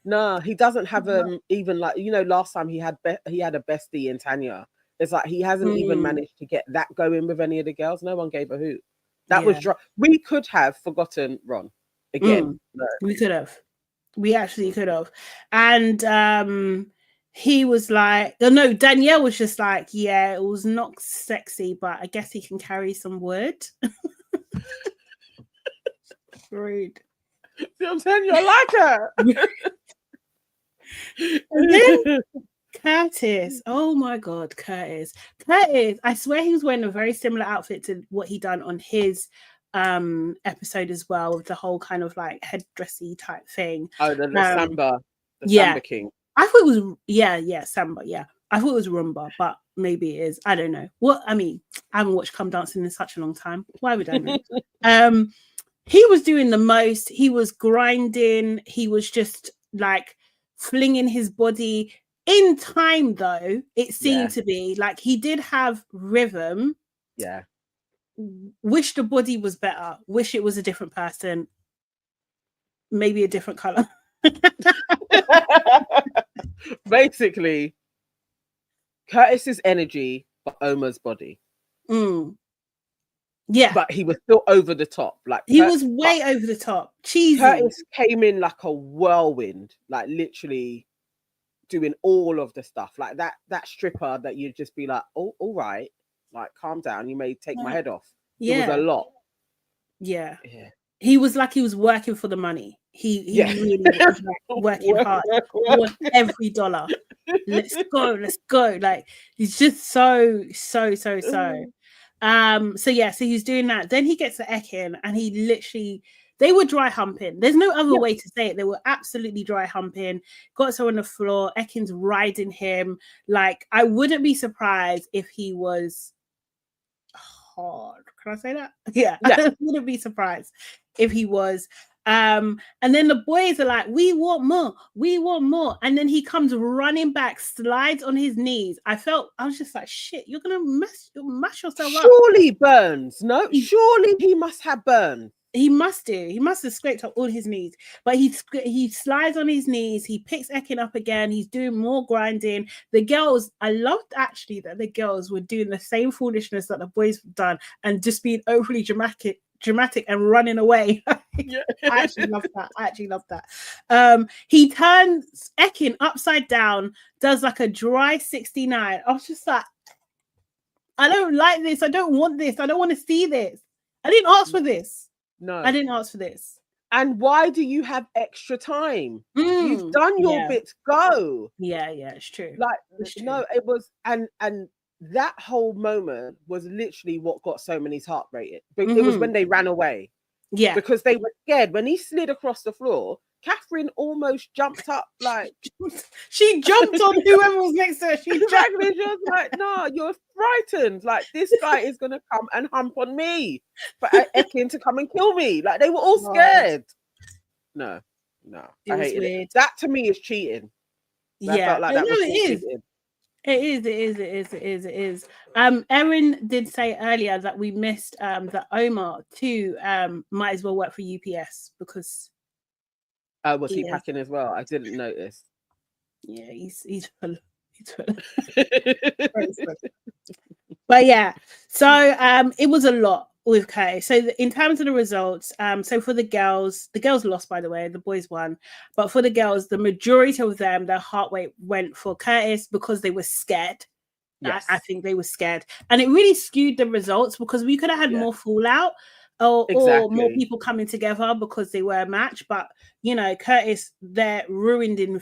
No, he doesn't have even like, you know, last time he had a bestie in Tanya. It's like he hasn't even managed to get that going with any of the girls. No one gave a hoot. That was dry. We could have forgotten Ron again. We could have. We actually could have. And he was like, oh, no, Danielle was just like, yeah, it was not sexy, but I guess he can carry some wood. Rude. See what I'm saying? You're like her. And then Curtis, oh my God, Curtis, I swear he was wearing a very similar outfit to what he done on his episode as well, with the whole kind of like headdressy type thing. Oh, the Samba, yeah. Samba King. I thought it was Samba, yeah. I thought it was Rumba, but maybe it is. I don't know. I haven't watched Come Dancing in such a long time. Why would I know? He was doing the most. He was grinding. He was just like flinging his body. In time, though, it seemed to be like he did have rhythm. Yeah. Wish the body was better. Wish it was a different person. Maybe a different color. Basically, Curtis's energy, but Omar's body. Yeah, but he was still over the top. Like he was way over the top. Cheesy. Curtis came in like a whirlwind, like literally doing all of the stuff. Like that stripper that you'd just be like, oh, all right, like calm down. You may take my head off. Yeah, it was a lot. Yeah. He was like he was working for the money. He really was like working hard. He wants every dollar. Let's go. Like he's just so. So he's doing that. Then he gets to Ekin and he literally, they were dry humping. There's no other way to say it. They were absolutely dry humping. Got her on the floor. Ekin's riding him. Like, I wouldn't be surprised if he was hard. Can I say that? Yeah. I wouldn't be surprised if he was. And then the boys are like, we want more. And then he comes running back, slides on his knees. I was just like, shit, you're gonna mash yourself up. Surely burns. No, surely he must have burned. He must do. He must have scraped up all his knees. But he slides on his knees. He picks Ekin up again. He's doing more grinding. The girls, I loved actually that the girls were doing the same foolishness that the boys have done and just being overly dramatic and running away. I actually love that. He turns Ekin upside down, does like a dry 69. I was just like, I don't like this. I don't want this. I don't want to see this. I didn't ask for this. No, I didn't ask for this. And why do you have extra time? You've done your bit. Go. Yeah, it's true. Like, it's true. No, it was, and that whole moment was literally what got so many's heart rated. But it was when they ran away. Yeah. Because they were scared. When he slid across the floor, Catherine almost jumped up, like she jumped on whoever was next to her. She was like, no, you're frightened. Like, this guy is gonna come and hump on me for Ekin to come and kill me. Like, they were all scared. No. I hated it. That to me is cheating. That felt like that was cheating. It is. Erin did say earlier that we missed that Omar too might as well work for UPS because was he packing as well? I didn't notice. Yeah, he's full. But yeah, so it was a lot with Kay. So in terms of the results, so for the girls lost, by the way, the boys won. But for the girls, the majority of them, their heart rate went for Curtis because they were scared. Yes. I think they were scared. And it really skewed the results because we could have had more fallout or more people coming together because they were a match. But, you know, Curtis, they're ruining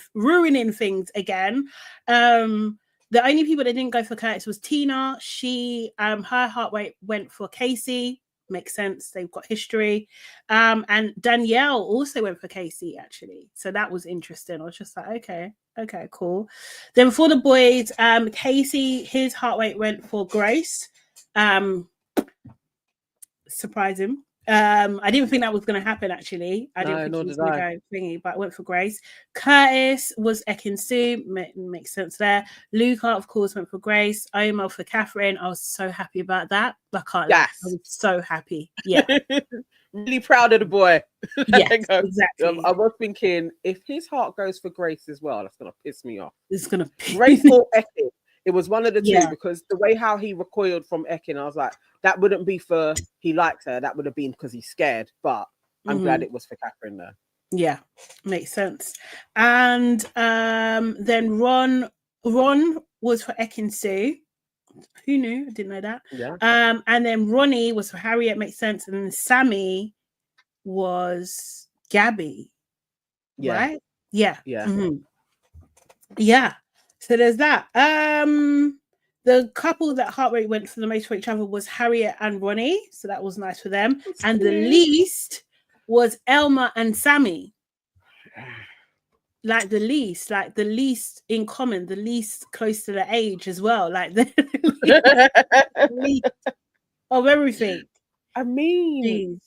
things again. The only people that didn't go for Curtis was Tina. She, her heart rate went for Casey. Makes sense. They've got history. And Danielle also went for Casey, actually. So that was interesting. I was just like, okay, cool. Then for the boys, Casey, his heart rate went for Grace. Surprise him. I didn't think that was going to happen, actually. I didn't think he was going to go thingy, but I went for Grace. Curtis was ekin-su. Makes sense there. Luca, of course, went for Grace. Omar for Catherine. I was so happy about that. I can't lie. I was so happy. Yeah. Really proud of the boy. Yes, exactly. I was thinking, if his heart goes for Grace as well, that's going to piss me off. It's going to piss Grace or Ekin. It was one of the two because the way how he recoiled from Ekin, I was like, that wouldn't be for he liked her. That would have been because he's scared. But I'm glad it was for Catherine there. Yeah, makes sense. And then Ron was for ekin-su. Who knew? I didn't know that. Yeah. And then Ronnie was for Harriet, makes sense. And then Sammy was Gabby, Yeah. right? Yeah. Yeah. Yeah. So there's that. The couple that heart rate went for the most for each other was Harriet and Ronnie. So that was nice for them. That's and the cute. least was Elma and Sammy. Like the least in common, the least close to the age as well. Like the least of everything. I mean,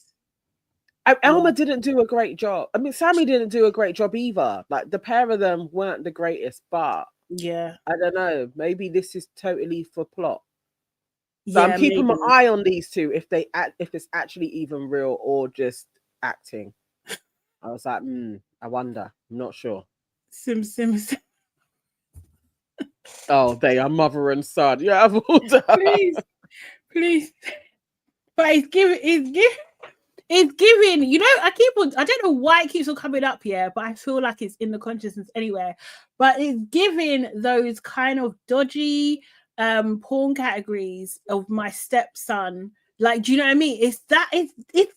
Jeez. Elma didn't do a great job. I mean, Sammy didn't do a great job either. Like the pair of them weren't the greatest, but Yeah. I don't know. Maybe this is totally for plot. So Yeah, I'm keeping maybe. my eye on these two if it's actually even real or just acting. I was like, I wonder. I'm not sure. Sim. Oh, they are mother and son. Yeah, I've all done. Please. But it's giving, you know, I don't know why it keeps on coming up here, but I feel like it's in the consciousness anywhere. But it's giving those kind of dodgy porn categories of my stepson. Like, do you know what I mean? It's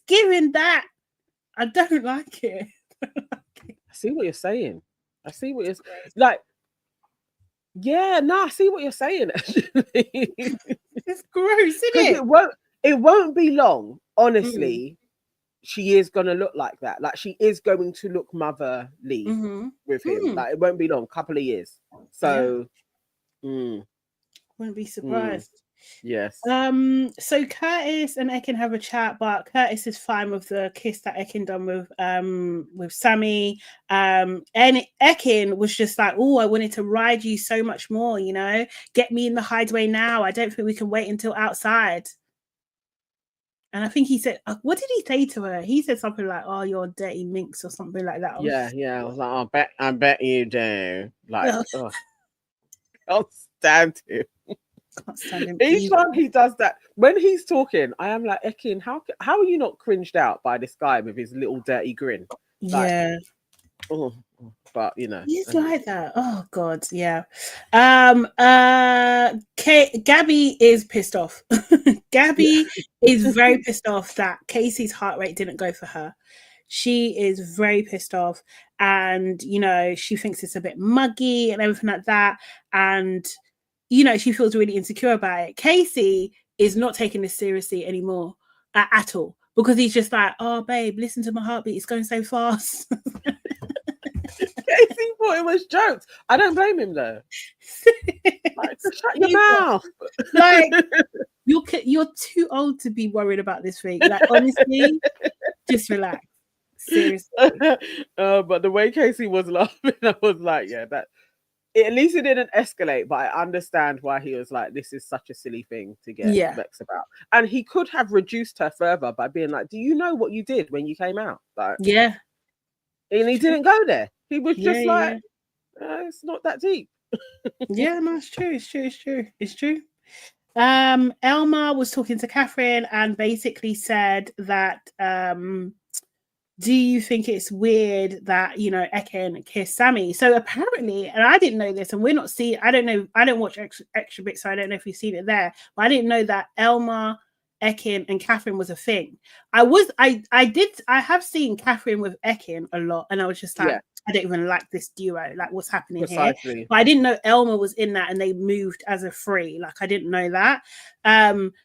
giving that. I don't like it. I see what you're saying. I see what you're like. Yeah, no, I see what you're saying. Actually, it's gross, isn't it? It won't be long. Honestly, she is gonna look like that. Like she is going to look motherly with him. Like it won't be long, couple of years. So, wouldn't be surprised. Yes. So Curtis and Ekin have a chat, but Curtis is fine with the kiss that Ekin done with Sammy. And Ekin was just like, oh, I wanted to ride you so much more, you know, get me in the hideaway now. I don't think we can wait until outside. And I think he said, what did he say to her? He said something like, oh, you're a dirty minx or something like that. Yeah. I was like, I bet you do. Like, I'll stand him. Each time he does that, when he's talking, I am like, Ekin, how are you not cringed out by this guy with his little dirty grin? Like, yeah. Oh, but you know, he's like that. Oh God, yeah. Gabby is pissed off. Gabby is very pissed off that Casey's heart rate didn't go for her. She is very pissed off, and you know, she thinks it's a bit muggy and everything like that, and you know, she feels really insecure about it. Casey is not taking this seriously anymore at all, because he's just like, oh babe, listen to my heartbeat, it's going so fast. Casey thought it was jokes. I don't blame him though. Like, shut your mouth. Like, you're too old to be worried about this thing. Like, honestly, just relax. Seriously. But the way Casey was laughing, I was like, yeah, that at least it didn't escalate, but I understand why he was like, this is such a silly thing to get vexed about. And he could have reduced her further by being like, do you know what you did when you came out? Like, yeah. And he didn't go there. He was just like, it's not that deep. Yeah, no, it's true. Elma was talking to Catherine and basically said that do you think it's weird that, you know, Ekin kissed Sammy? So apparently, and I didn't know this, and we're not seeing, I don't know, I don't watch extra bits, so I don't know if you've seen it there, but I didn't know that Elma, Ekin, and Catherine was a thing. I have seen Catherine with Ekin a lot, and I was just like, I don't even like this duo, like what's happening here. But I didn't know Elma was in that and they moved as a free. Like I didn't know that.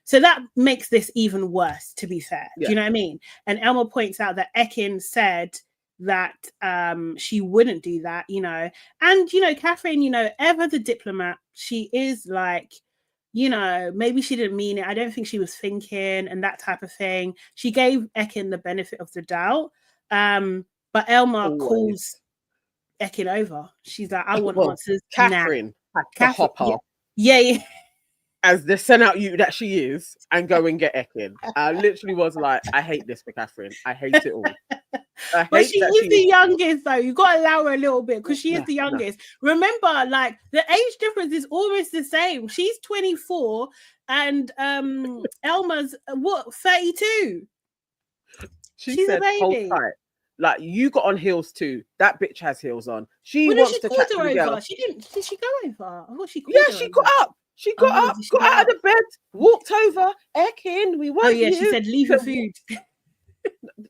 So that makes this even worse, to be fair. Do you know what I mean? And Elma points out that Ekin said that she wouldn't do that, you know. And, you know, Catherine, you know, ever the diplomat, she is like, you know, maybe she didn't mean it. I don't think she was thinking and that type of thing. She gave Ekin the benefit of the doubt. But Elma calls Ekin over. She's like, I want answers. Catherine had to hop off. Yeah. As the send out you that she is and go and get Ekin. I literally was like, I hate this for Catherine. I hate it all. But she is the youngest, though. You got to allow her a little bit because she is the youngest. Remember, like, the age difference is almost the same. She's 24 and Elma's, 32? She said, hold tight. Like, you got on heels too. That bitch has heels on. She What did wants she to call chat to her the over? girl. She didn't. Did she go over? I thought she called Yeah, her she over. got up. She got Oh, up, did she got get out up? of the bed, walked over. Ekin, we Oh want yeah, you. she said leave your food.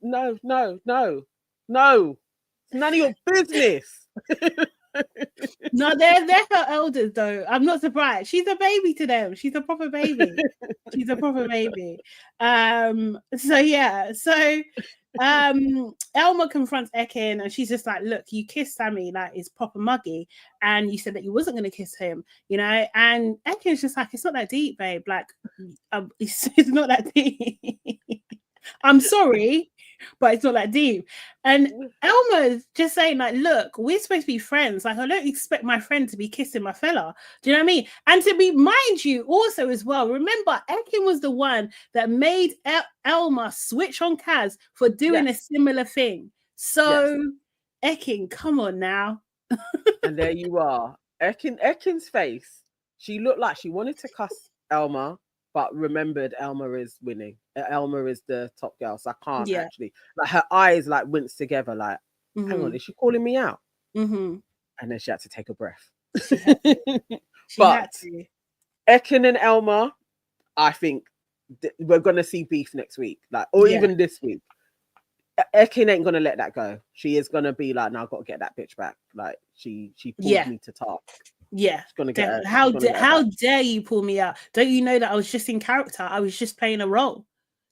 No, no, no, no. It's none of your business. No, they're her elders though. I'm not surprised. She's a baby to them. She's a proper baby. She's a proper baby. So yeah, so Elma confronts Ekin and she's just like, look, you kissed Sammy, like it's proper muggy, and you said that you wasn't gonna kiss him, you know, and Ekin's just like, it's not that deep, babe. Like it's not that deep. I'm sorry, but it's not that deep. And Elma's just saying, like, look, we're supposed to be friends. Like, I don't expect my friend to be kissing my fella. Do you know what I mean? And to be, mind you, also as well, remember, Ekin was the one that made Elma switch on Kaz for doing a similar thing. So, Ekin, come on now. And there you are. Ekin's face. She looked like she wanted to cuss Elma, but remembered Elma is winning. Elma is the top girl, so I can't actually. Like, her eyes like winced together. Like, hang on, is she calling me out? And then she had to take a breath. She had to. Ekin and Elma, I think we're gonna see beef next week, like, or even this week. Ekin ain't gonna let that go. She is gonna be like, no, I've got to get that bitch back. Like, she pulled me to task. Yeah, she's gonna get her, how dare you pull me out? Don't you know that I was just in character? I was just playing a role.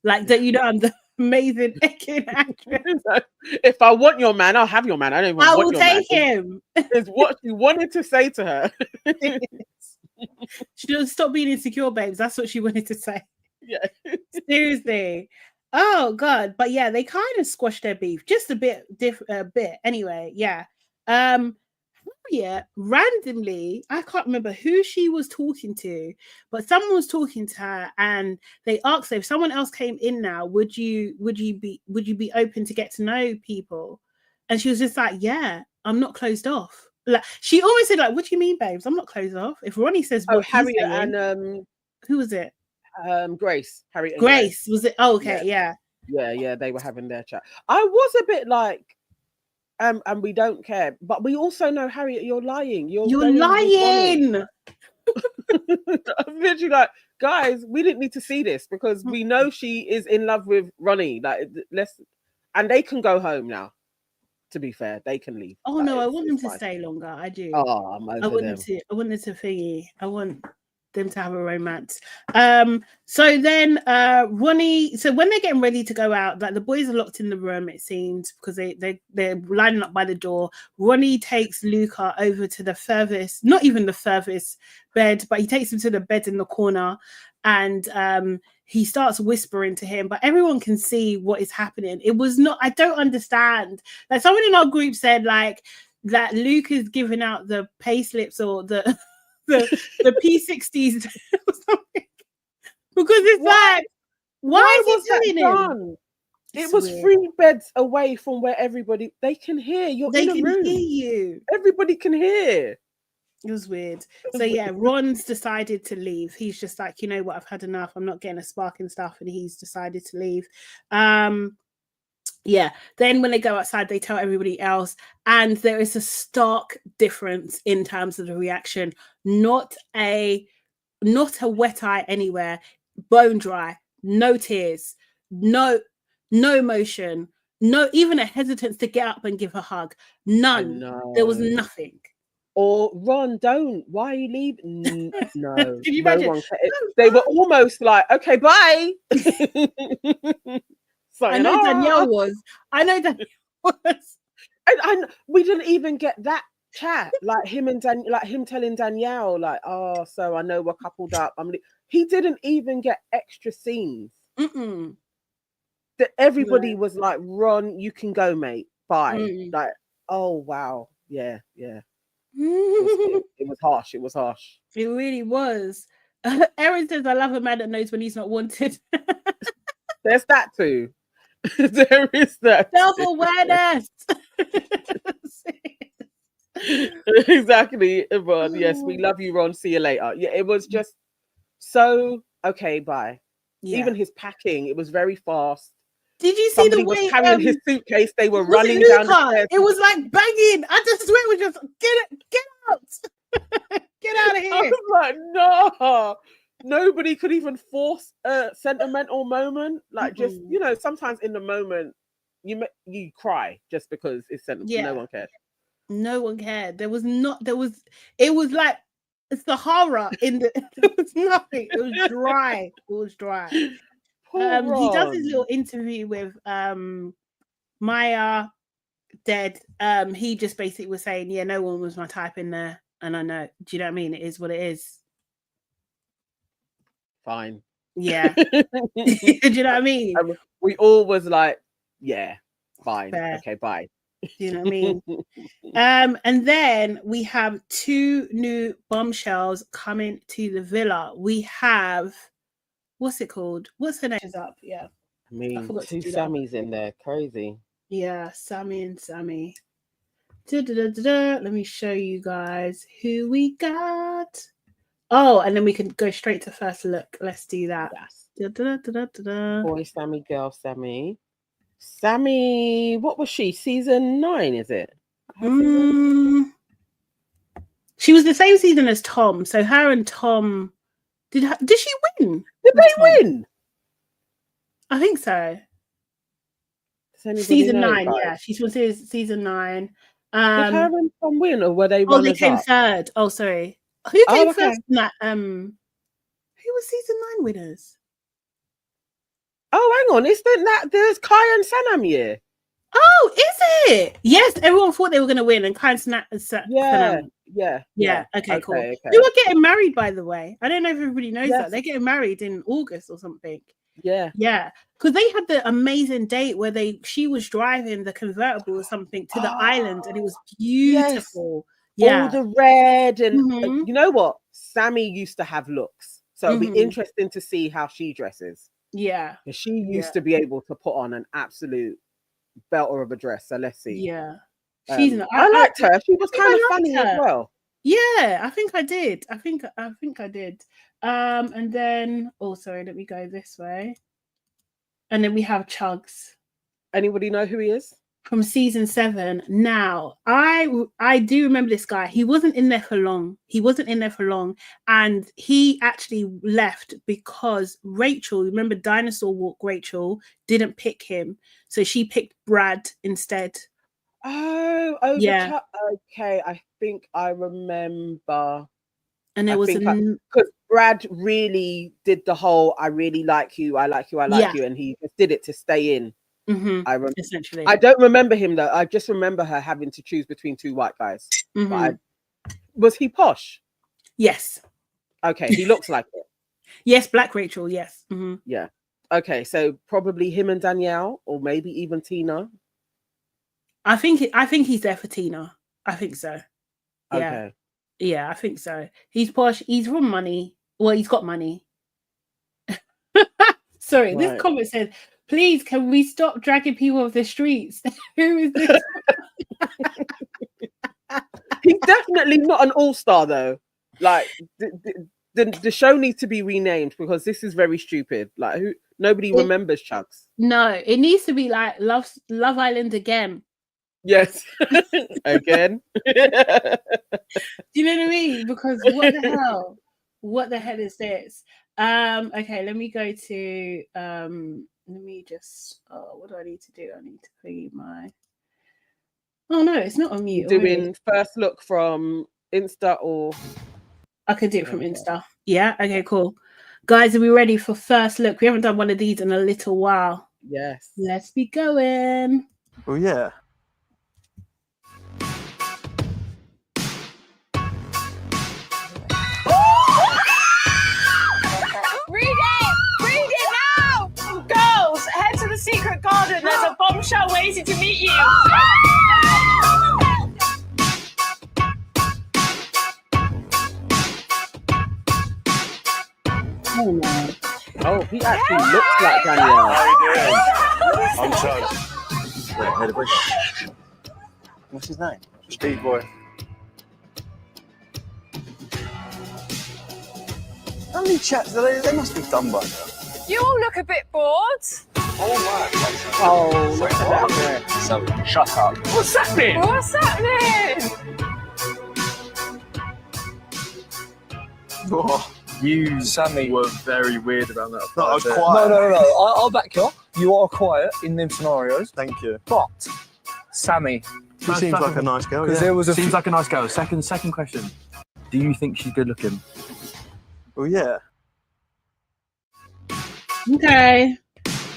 Like, don't you know I'm the amazing Ekin actress? If I want your man, I'll have your man. I don't even I want will your take man. him. Is what she wanted to say to her. She doesn't stop being insecure, babes. That's what she wanted to say. Yeah. Seriously. Oh god. But yeah, they kind of squashed their beef just a bit anyway. Yeah. Yeah, randomly, I can't remember who she was talking to, but someone was talking to her and they asked her, if someone else came in now, would you be open to get to know people? And she was just like, yeah, I'm not closed off. Like, she almost said, like, what do you mean, babes? I'm not closed off. If Ronnie says what Harriet saying, and who was it? Grace. Harriet and Grace. Was it? Oh, okay, yeah. They were having their chat. I was a bit like, and we don't care, but we also know, Harriet, you're lying. You're lying. I'm literally like, guys, we didn't need to see this because we know she is in love with Ronnie. Like, and they can go home now. To be fair, they can leave. Oh no, I want them to stay longer. I do. Oh, I want them to. I want them to thingy. I want them to have a romance. So then Ronnie, so when they're getting ready to go out, like the boys are locked in the room, it seems, because they're lining up by the door. Ronnie takes Luca over to the furthest, not even the furthest bed, but he takes him to the bed in the corner, and he starts whispering to him, but everyone can see what is happening. It was not, I don't understand. Like, someone in our group said, like, that Luke is giving out the pay slips or the P60s or something. Because it's like, why is he telling him? It was weird. 3 beds away from where everybody, they can hear. They can hear you. Everybody can hear. It was weird. So yeah, Ron's decided to leave. He's just like, you know what, I've had enough. I'm not getting a spark and stuff, and he's decided to leave. Yeah, then when they go outside, they tell everybody else, and there is a stark difference in terms of the reaction. Not a wet eye anywhere, bone dry, no tears, no emotion, no even a hesitance to get up and give a hug. None. There was nothing. Or Ron, don't. Why are you leaving? No, Can you imagine? One. They were almost like, okay, bye. I know Danielle was. And we didn't even get that chat, like him telling Danielle, like, oh, so I know we're coupled up. He didn't even get extra scenes. That everybody was like, Ron, you can go, mate. Bye. Like, oh wow, yeah. It was harsh. It was harsh. It really was. Erin says, I love a man that knows when he's not wanted. There's that too. There is that. Self-awareness. Exactly, Ron. Yes, we love you, Ron. See you later. Yeah, it was just so okay, bye. Yeah. Even his packing, it was very fast. Did you see Somebody the way was carrying his suitcase? They were was running it down the Luca? stairs. It was like banging. I just swear it was just get out. Get out of I here. was like, no. Nobody could even force a sentimental moment. Like, just, you know, sometimes in the moment, you cry just because it's sentimental. Yeah. No one cared. No one cared. It was like Sahara in the there was nothing. It was dry. It was dry. Poor He does his Ron. little interview with Maya Dead. He just basically was saying, yeah, no one was my type in there. And I know, do you know what I mean? It is what it is. Fine. Yeah. Do you know what I mean? We all was like, yeah, fine. Fair. Okay, bye. Do you know what I mean? And then we have 2 new bombshells coming to the villa. We have, what's it called? What's her name? Is up, yeah. I mean, I forgot 2 to do that. Sammys in there, crazy. Yeah, Sammy and Sammy. Let me show you guys who we got. Oh, and then we can go straight to first look. Let's do that. Yes. Boy Sammy, girl Sammy. Sammy, what was she? Season 9, is it? She was the same season as Tom. So her and Tom, did she win? Did they win? I think so. Season 9, guys? Yeah. She's from season 9. Did her and Tom win, or were they runners up? They came third. Oh, sorry. Who came first in that? Who was season 9 winners? Oh, hang on. Isn't that there's Kai and Sanam year? Oh, is it? Yes, everyone thought they were going to win, and Kai and Sanam. Yeah. Okay, cool. Okay. Who are getting married, by the way? I don't know if everybody knows that. They're getting married in August or something. Yeah. Because they had the amazing date where she was driving the convertible or something to the island, and it was beautiful. Yes. Yeah. All the red and you know what? Sammy used to have looks, so it'll be interesting to see how she dresses. Yeah, she used to be able to put on an absolute belter of a dress. So let's see. Yeah, I liked her. She was kind of funny as well. Yeah, I think I did. I think I did. And then sorry, let me go this way. And then we have Chugs. Anybody know who he is? From season 7. Now, I do remember this guy. He wasn't in there for long. And he actually left because Rachel, remember Dinosaur Walk Rachel, didn't pick him. So she picked Brad instead. Oh, yeah. Okay, I think I remember. And there was because Brad really did the whole I really like you, I like you, and he just did it to stay in. Essentially, I don't remember him though. I just remember her having to choose between 2 white guys. Was he posh? Yes. Okay, he looks like it. Yes, Black Rachel. Yes. Yeah. Okay, so probably him and Danielle, or maybe even Tina. I think he's there for Tina. I think so. Yeah. Okay. Yeah, I think so. He's posh. He's from money. Well, he's got money. Sorry, this comment said, please, can we stop dragging people off the streets? Who is this? He's definitely not an all-star, though. Like, the show needs to be renamed because this is very stupid. Like, nobody remembers Chugs. No, it needs to be like Love Island again. Yes, again. Do you know what I mean? Because what the hell? What the hell is this? Okay, let me go to let me just what do I need to do? I need to play my oh no, it's not on mute. Doing first look from Insta, or I can do it from Insta. Yeah, okay, cool. Guys, are we ready for first look? We haven't done one of these in a little while. Yes. Let's be going. Oh yeah. Secret garden, there's a bombshell waiting to meet you. Oh no. Oh, he actually looks like Danielle. How you doing? I'm Chugs. Wait, LABRISH. What's his name? Steve Boy. How many chats? They must be done by now. You all look a bit bored. Oh my. Oh, look at that dress. Sammy, shut up. What's happening? What's happening? Oh, you, Sammy. were very weird about that. No, I was bit. quiet. No. I'll back you up. You are quiet in them scenarios. Thank you. But Sammy, She seems like a nice girl. because Yeah. there was a Seems like a nice girl. Second question. Do you think she's good looking? Well, yeah. Okay.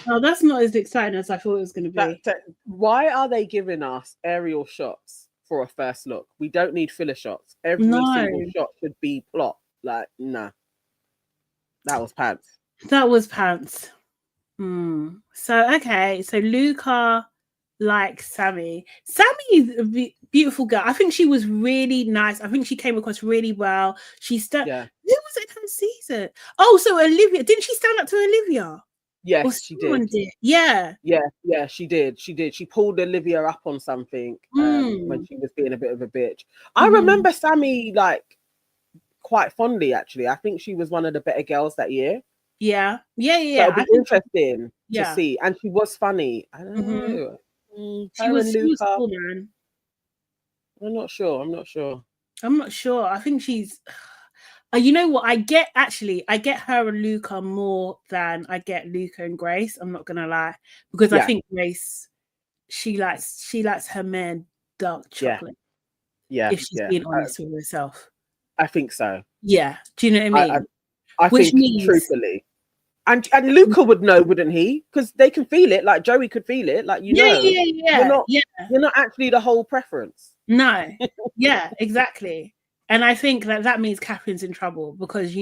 Oh, that's not as exciting as I thought it was going to be. Why are they giving us aerial shots for a first look? We don't need filler shots. Every single shot should be plot. Like, nah. That was pants. That was pants. So, okay. So Luca likes Sammy. Sammy is a beautiful girl. I think she was really nice. I think she came across really well. She Yeah. Who was it in season? Oh, so Olivia. Didn't she stand up to Olivia? Yes, she did. Yeah. Yeah, she did. She pulled Olivia up on something when she was being a bit of a bitch. I remember Sammy like quite fondly, actually. I think she was one of the better girls that year. Yeah. So it'll be interesting to see. And she was funny. I don't know. She was cool, man. I'm not sure. I'm not sure. I think she's. You know what? I get her and Luca more than I get Luca and Grace. I'm not gonna lie, because I think Grace, she likes her man dark chocolate. Yeah. If she's being honest with herself. I think so. Yeah. Do you know what I mean? I think truthfully. And Luca would know, wouldn't he? Because they can feel it. Like Joey could feel it. Like you're not actually the whole preference. No. Yeah, exactly. And I think that means Catherine's in trouble because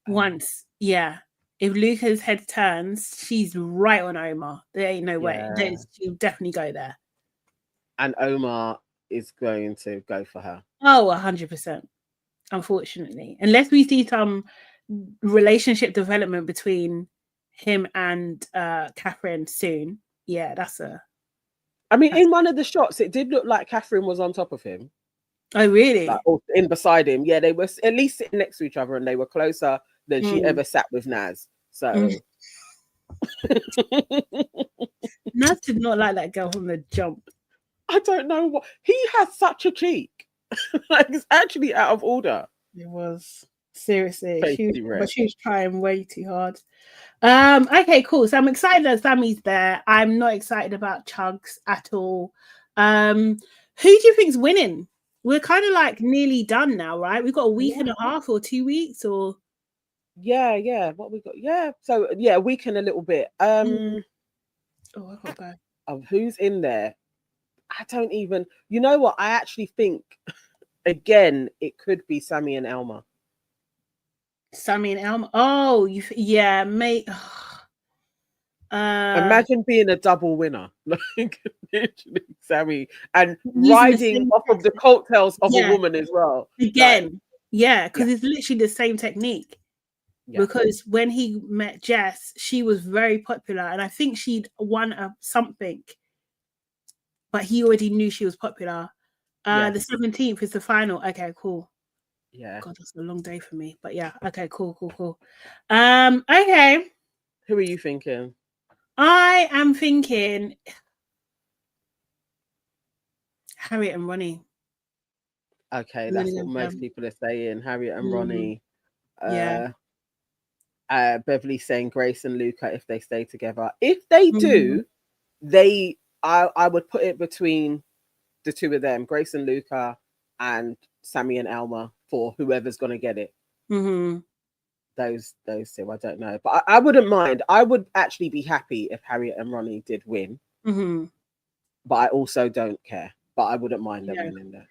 once, if Luca's head turns, she's right on Omar. There ain't no way. She'll definitely go there. And Omar is going to go for her. Oh, 100%. Unfortunately, unless we see some relationship development between him and Catherine soon. Yeah, in one of the shots, it did look like Catherine was on top of him. Oh, really? Like, or in beside him. Yeah, they were at least sitting next to each other, and they were closer than she ever sat with Naz. So Naz did not like that girl from the jump. I don't know what he has such a cheek. Like it's actually out of order. It was seriously, but she was trying way too hard. Okay, cool. So I'm excited that Sammy's there. I'm not excited about Chugs at all. Who do you think's winning? We're kind of like nearly done now, right? We've got a week and a half or 2 weeks or What we got? So a week and a little bit. I got go. Of who's in there? I don't even. You know what? I actually think again it could be Sammy and Elma. Sammy and Elma. Oh, mate. Imagine being a double winner, like literally Sammy and riding off of the coattails of a woman as well. Again, because it's literally the same technique. Yeah. Because when he met Jess, she was very popular, and I think she'd won something, but he already knew she was popular. The 17th is the final. Okay, cool. Yeah. God, that's a long day for me. But yeah, okay, cool. Okay. Who are you thinking? I am thinking Harriet and Ronnie. Okay, that's what most people are saying. Harriet and Ronnie. Beverly saying Grace and Luca if they stay together. If they do, I would put it between the two of them, Grace and Luca, and Sammy and Elma for whoever's gonna get it. Those two, I don't know, but I wouldn't mind. I would actually be happy if Harriet and Ronnie did win, but I also don't care. But I wouldn't mind them winning there.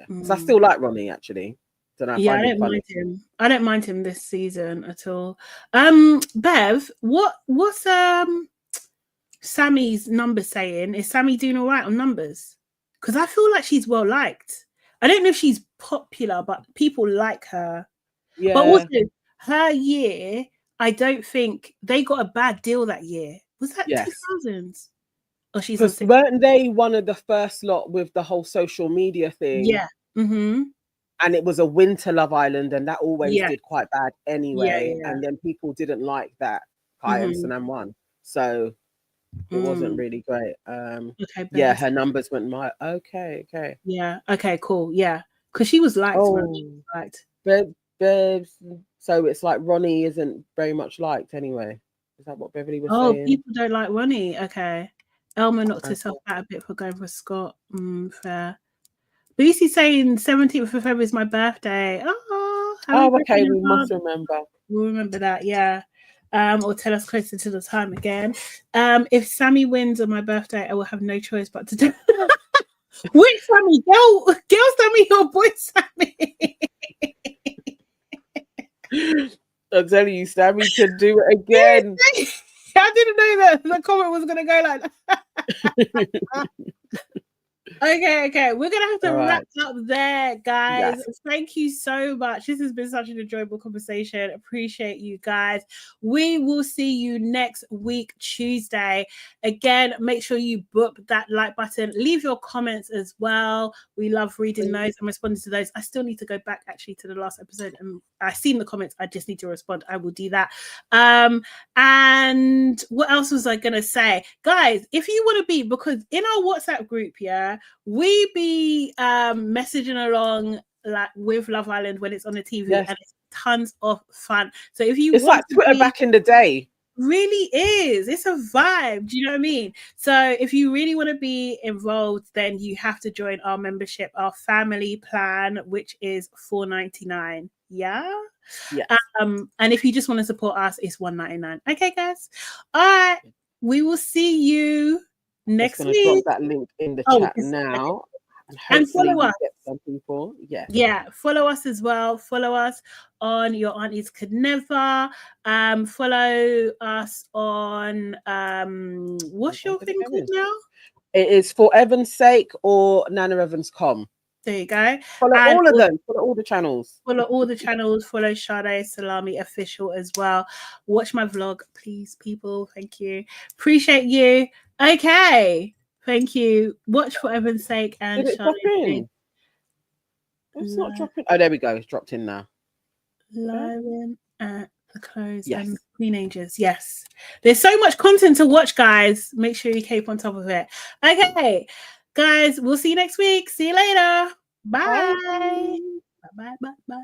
Because I still like Ronnie actually. I don't mind him. I don't mind him this season at all. Bev, what's Sammy's number saying? Is Sammy doing all right on numbers? Because I feel like she's well liked. I don't know if she's popular, but people like her. Yeah. But also her year, I don't think they got a bad deal that year. Was that 2000s? Or she's weren't they one of the first lot with the whole social media thing? Yeah. And it was a winter Love Island, and that always did quite bad anyway. And then people didn't like that Kai and Sanam won. So It wasn't really great. Okay, Yeah, babes. her numbers went my okay. Yeah. Okay, cool. Yeah. Because she was liked, man. She Oh, was liked. babes. So it's like Ronnie isn't very much liked anyway. Is that what Beverly was Oh, saying? people don't like Ronnie. Okay. Elmer knocked Okay. herself out a bit for going for Scott. Fair. Lucy's saying 17th of February is my birthday. Oh, happy birthday Okay. in We advance. must remember. We'll remember that, yeah. Or tell us closer to the time again. If Sammy wins on my birthday, I will have no choice but to do. Which Sammy? Girl Sammy or boy Sammy? I'm telling you, Sammy could do it again. I didn't know that the comment was gonna go like that. Okay. We're gonna have to wrap up there, guys. Yes. Thank you so much. This has been such an enjoyable conversation. Appreciate you guys. We will see you next week, Tuesday. Again, make sure you book that like button. Leave your comments as well. We love reading those and responding to those. I still need to go back actually to the last episode, and I've seen the comments. I just need to respond. I will do that. And what else was I gonna say, guys? If you want to be, because in our WhatsApp group, yeah, we be messaging along like with Love Island when it's on the TV, Yes. and it's tons of fun. So if you It's want like Twitter back in the day. really is, it's a vibe. Do you know what I mean? So if you really want to be involved, then you have to join our membership, our family plan, which is $4.99. Yeah. And if you just want to support us, it's $1.99. Okay, guys. All right. We will see you next week. Drop that link in the chat now. And follow us. Get some people. Yeah, follow us as well. Follow us on Your Aunties Could Never. Follow us on what's your thing called now? It is For Evan's Sake or Nana Evans.com. There you go. Follow all of them. Follow all the channels. Follow all the channels. Follow Sade Salami Official as well. Watch my vlog, please, people. Thank you. Appreciate you. Okay. Thank you. Watch For Evan's Sake and Did it drop in? It's not dropping. Oh, there we go. It's dropped in now. Live at the close and Queen Angels. Yes. There's so much content to watch, guys. Make sure you keep on top of it. Okay. Guys, we'll see you next week. See you later. Bye. Bye. Bye.